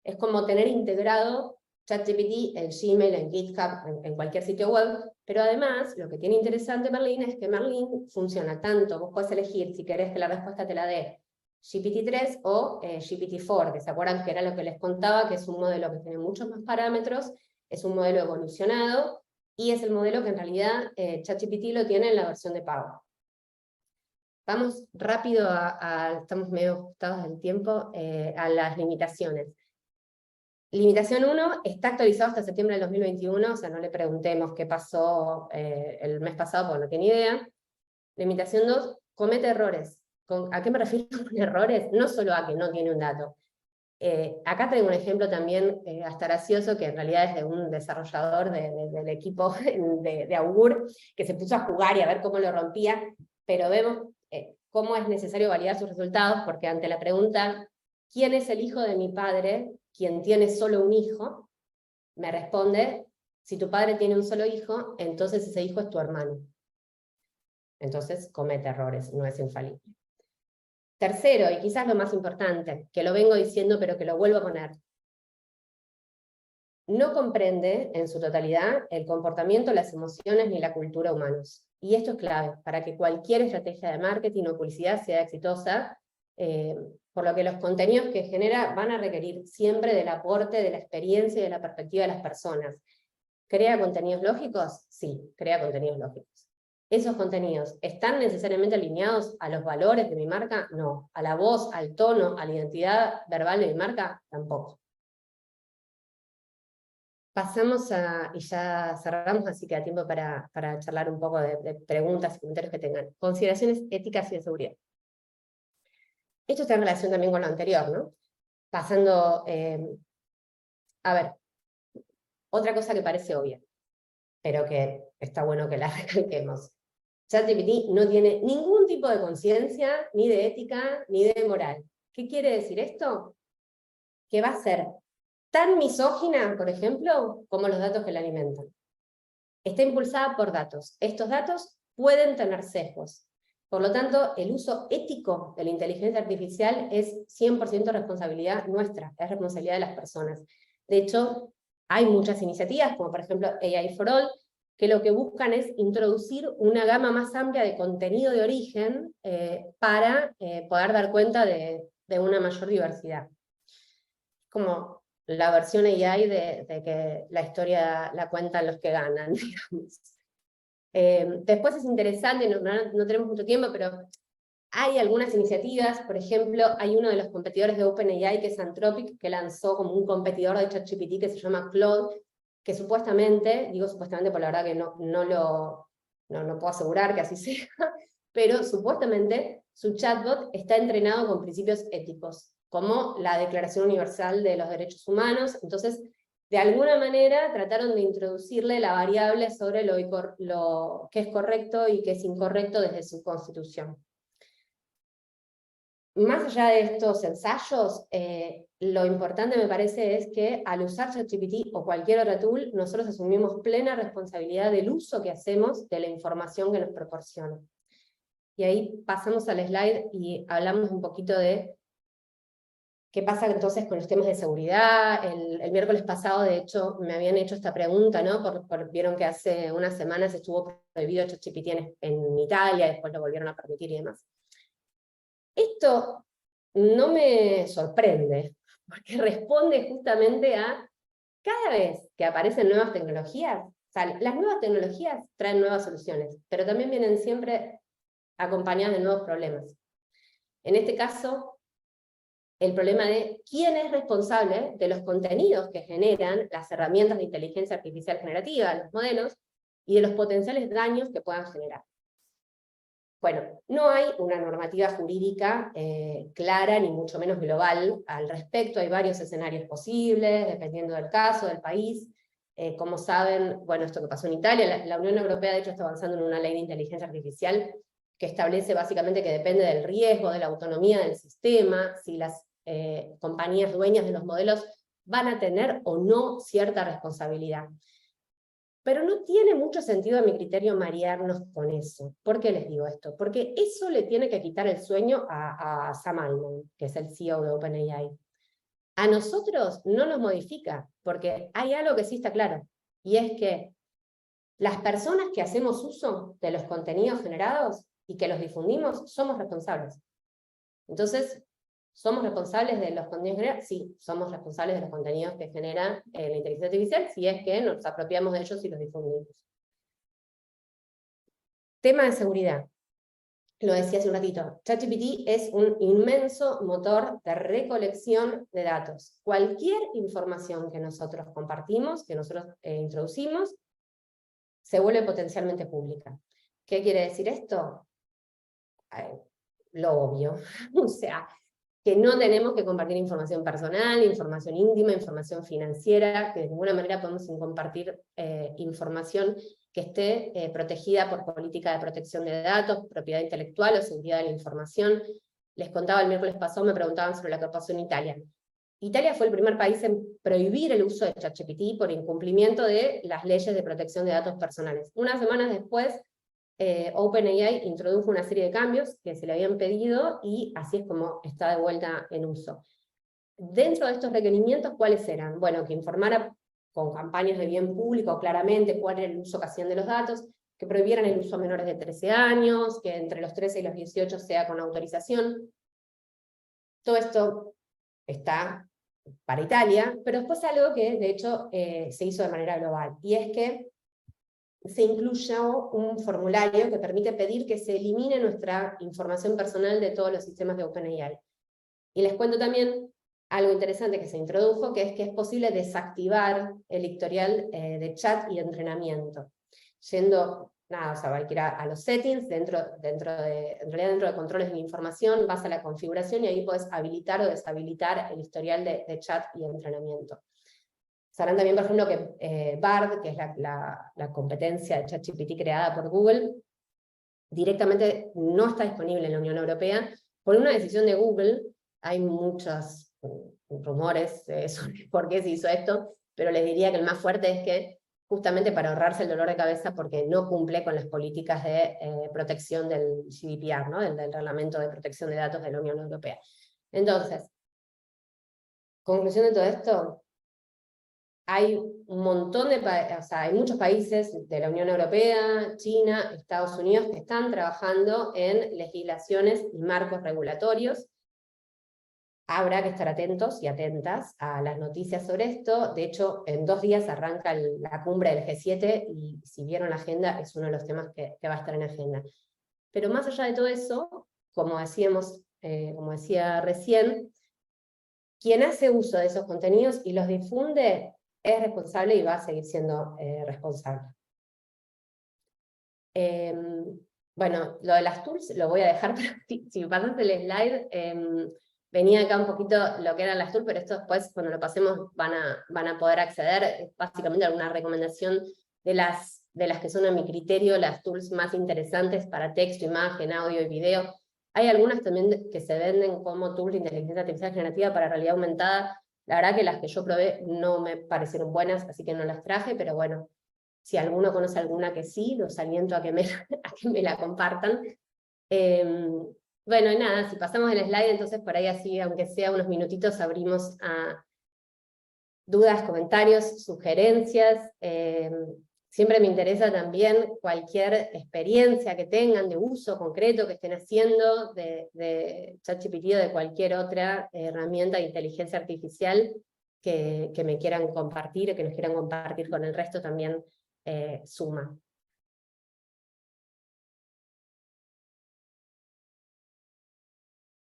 Speaker 1: es como tener integrado ChatGPT en Gmail, en GitHub, en cualquier sitio web, pero además, lo que tiene interesante Merlin es que Merlin funciona tanto, vos podés elegir si querés que la respuesta te la dé GPT-3 o GPT-4, que se acuerdan que era lo que les contaba, que es un modelo que tiene muchos más parámetros, es un modelo evolucionado, y es el modelo que en realidad ChatGPT lo tiene en la versión de pago. Vamos rápido estamos medio ajustados del tiempo, a las limitaciones. Limitación 1, está actualizado hasta septiembre del 2021, o sea, no le preguntemos qué pasó el mes pasado, porque no tiene idea. Limitación 2, comete errores. ¿A qué me refiero con errores? No solo a que no tiene un dato. Acá tengo un ejemplo también hasta gracioso, que en realidad es de un desarrollador del equipo de Augur, que se puso a jugar y a ver cómo lo rompía, pero vemos cómo es necesario validar sus resultados, porque ante la pregunta, ¿quién es el hijo de mi padre? Quien tiene solo un hijo, me responde, si tu padre tiene un solo hijo, entonces ese hijo es tu hermano. Entonces comete errores, no es infalible. Tercero, y quizás lo más importante, que lo vengo diciendo pero que lo vuelvo a poner, no comprende en su totalidad el comportamiento, las emociones ni la cultura humanos. Y esto es clave para que cualquier estrategia de marketing o publicidad sea exitosa, por lo que los contenidos que genera van a requerir siempre del aporte, de la experiencia y de la perspectiva de las personas. ¿Crea contenidos lógicos? Sí, crea contenidos lógicos. ¿Esos contenidos están necesariamente alineados a los valores de mi marca? No. ¿A la voz, al tono, a la identidad verbal de mi marca? Tampoco. Pasamos y ya cerramos, así que da tiempo para charlar un poco de preguntas y comentarios que tengan. Consideraciones éticas y de seguridad. Esto está en relación también con lo anterior, ¿no? Pasando, a ver, otra cosa que parece obvia, pero que está bueno que la recalquemos. ChatGPT no tiene ningún tipo de conciencia, ni de ética, ni de moral. ¿Qué quiere decir esto? Que va a ser tan misógina, por ejemplo, como los datos que la alimentan. Está impulsada por datos. Estos datos pueden tener sesgos. Por lo tanto, el uso ético de la inteligencia artificial es 100% responsabilidad nuestra, es responsabilidad de las personas. De hecho, hay muchas iniciativas, como por ejemplo AI for All, que lo que buscan es introducir una gama más amplia de contenido de origen para poder dar cuenta de una mayor diversidad. Como la versión AI de que la historia la cuentan los que ganan, digamos. Después es interesante, no tenemos mucho tiempo, pero hay algunas iniciativas, por ejemplo, hay uno de los competidores de OpenAI, que es Anthropic, que lanzó como un competidor de ChatGPT que se llama Claude, que supuestamente, digo supuestamente por la verdad que no puedo asegurar que así sea, pero supuestamente su chatbot está entrenado con principios éticos, como la Declaración Universal de los Derechos Humanos. Entonces, de alguna manera trataron de introducirle la variable sobre lo que es correcto y que es incorrecto desde su constitución. Más allá de estos ensayos, lo importante me parece es que al usar ChatGPT o cualquier otra tool, nosotros asumimos plena responsabilidad del uso que hacemos de la información que nos proporciona. Y ahí pasamos al slide y hablamos un poquito de qué pasa entonces con los temas de seguridad. El miércoles pasado, de hecho, me habían hecho esta pregunta, ¿no? Vieron que hace unas semanas estuvo prohibido ChatGPT en Italia, después lo volvieron a permitir y demás. Esto no me sorprende, porque responde justamente a cada vez que aparecen nuevas tecnologías. O sea, las nuevas tecnologías traen nuevas soluciones, pero también vienen siempre acompañadas de nuevos problemas. En este caso, el problema de quién es responsable de los contenidos que generan las herramientas de inteligencia artificial generativa, los modelos, y de los potenciales daños que puedan generar. Bueno, no hay una normativa jurídica clara, ni mucho menos global al respecto. Hay varios escenarios posibles, dependiendo del caso, del país. Como saben, bueno, esto que pasó en Italia, la Unión Europea de hecho está avanzando en una ley de inteligencia artificial que establece básicamente que depende del riesgo, de la autonomía del sistema, si las compañías dueñas de los modelos van a tener o no cierta responsabilidad. Pero no tiene mucho sentido a mi criterio marearnos con eso. ¿Por qué les digo esto? Porque eso le tiene que quitar el sueño a Sam Altman, que es el CEO de OpenAI. A nosotros no nos modifica, porque hay algo que sí está claro, y es que las personas que hacemos uso de los contenidos generados y que los difundimos, somos responsables. Entonces, ¿somos responsables de los contenidos generados? Sí, somos responsables de los contenidos que genera la inteligencia artificial, si es que nos apropiamos de ellos y los difundimos. Tema de seguridad. Lo decía hace un ratito, ChatGPT es un inmenso motor de recolección de datos. Cualquier información que nosotros compartimos, que nosotros introducimos, se vuelve potencialmente pública. ¿Qué quiere decir esto? Lo obvio. O sea, que no tenemos que compartir información personal, información íntima, información financiera, que de ninguna manera podemos compartir información que esté protegida por política de protección de datos, propiedad intelectual o seguridad de la información. Les contaba el miércoles pasado, me preguntaban sobre lo que pasó en Italia. Italia fue el primer país en prohibir el uso de ChatGPT por incumplimiento de las leyes de protección de datos personales. Unas semanas después, OpenAI introdujo una serie de cambios que se le habían pedido y así es como está de vuelta en uso. Dentro de estos requerimientos, ¿cuáles eran? Bueno, que informara con campañas de bien público, claramente, cuál era el uso que hacían de los datos, que prohibieran el uso a menores de 13 años, que entre los 13 y los 18 sea con autorización. Todo esto está para Italia, pero después algo que de hecho se hizo de manera global, y es que se incluyó un formulario que permite pedir que se elimine nuestra información personal de todos los sistemas de OpenAI. Y les cuento también algo interesante que se introdujo, que es posible desactivar el historial de chat y entrenamiento. Yendo, nada, o sea, hay que ir a los settings, en realidad dentro de controles de la información, vas a la configuración y ahí puedes habilitar o deshabilitar el historial de chat y entrenamiento. Sabrán también, por ejemplo, que Bard, que es la competencia de ChatGPT creada por Google, directamente no está disponible en la Unión Europea por una decisión de Google. Hay muchos rumores sobre por qué se hizo esto, pero les diría que el más fuerte es que justamente para ahorrarse el dolor de cabeza porque no cumple con las políticas de protección del GDPR, ¿no? del Reglamento de Protección de Datos de la Unión Europea. Entonces, conclusión de todo esto, hay un montón de hay muchos países de la Unión Europea, China, Estados Unidos, que están trabajando en legislaciones y marcos regulatorios. Habrá que estar atentos y atentas a las noticias sobre esto. De hecho, en 2 días arranca la cumbre del G7, y si vieron la agenda, es uno de los temas que va a estar en agenda. Pero más allá de todo eso, como decía recién, quien hace uso de esos contenidos y los difunde es responsable y va a seguir siendo responsable. Bueno, lo de las tools lo voy a dejar, si me pasas el slide, venía acá un poquito lo que eran las tools, pero esto después, cuando lo pasemos, van a poder acceder. Es básicamente alguna recomendación de las que son a mi criterio las tools más interesantes para texto, imagen, audio y video. Hay algunas también que se venden como tools de inteligencia artificial generativa para realidad aumentada. La verdad que las que yo probé no me parecieron buenas, así que no las traje, pero bueno, si alguno conoce alguna que sí, los aliento a que me la compartan. Bueno, y nada, si pasamos el slide, entonces por ahí así, aunque sea unos minutitos, abrimos a dudas, comentarios, sugerencias. Siempre me interesa también cualquier experiencia que tengan de uso concreto que estén haciendo de ChatGPT o de cualquier otra herramienta de inteligencia artificial que me quieran compartir, o que nos quieran compartir con el resto también suma.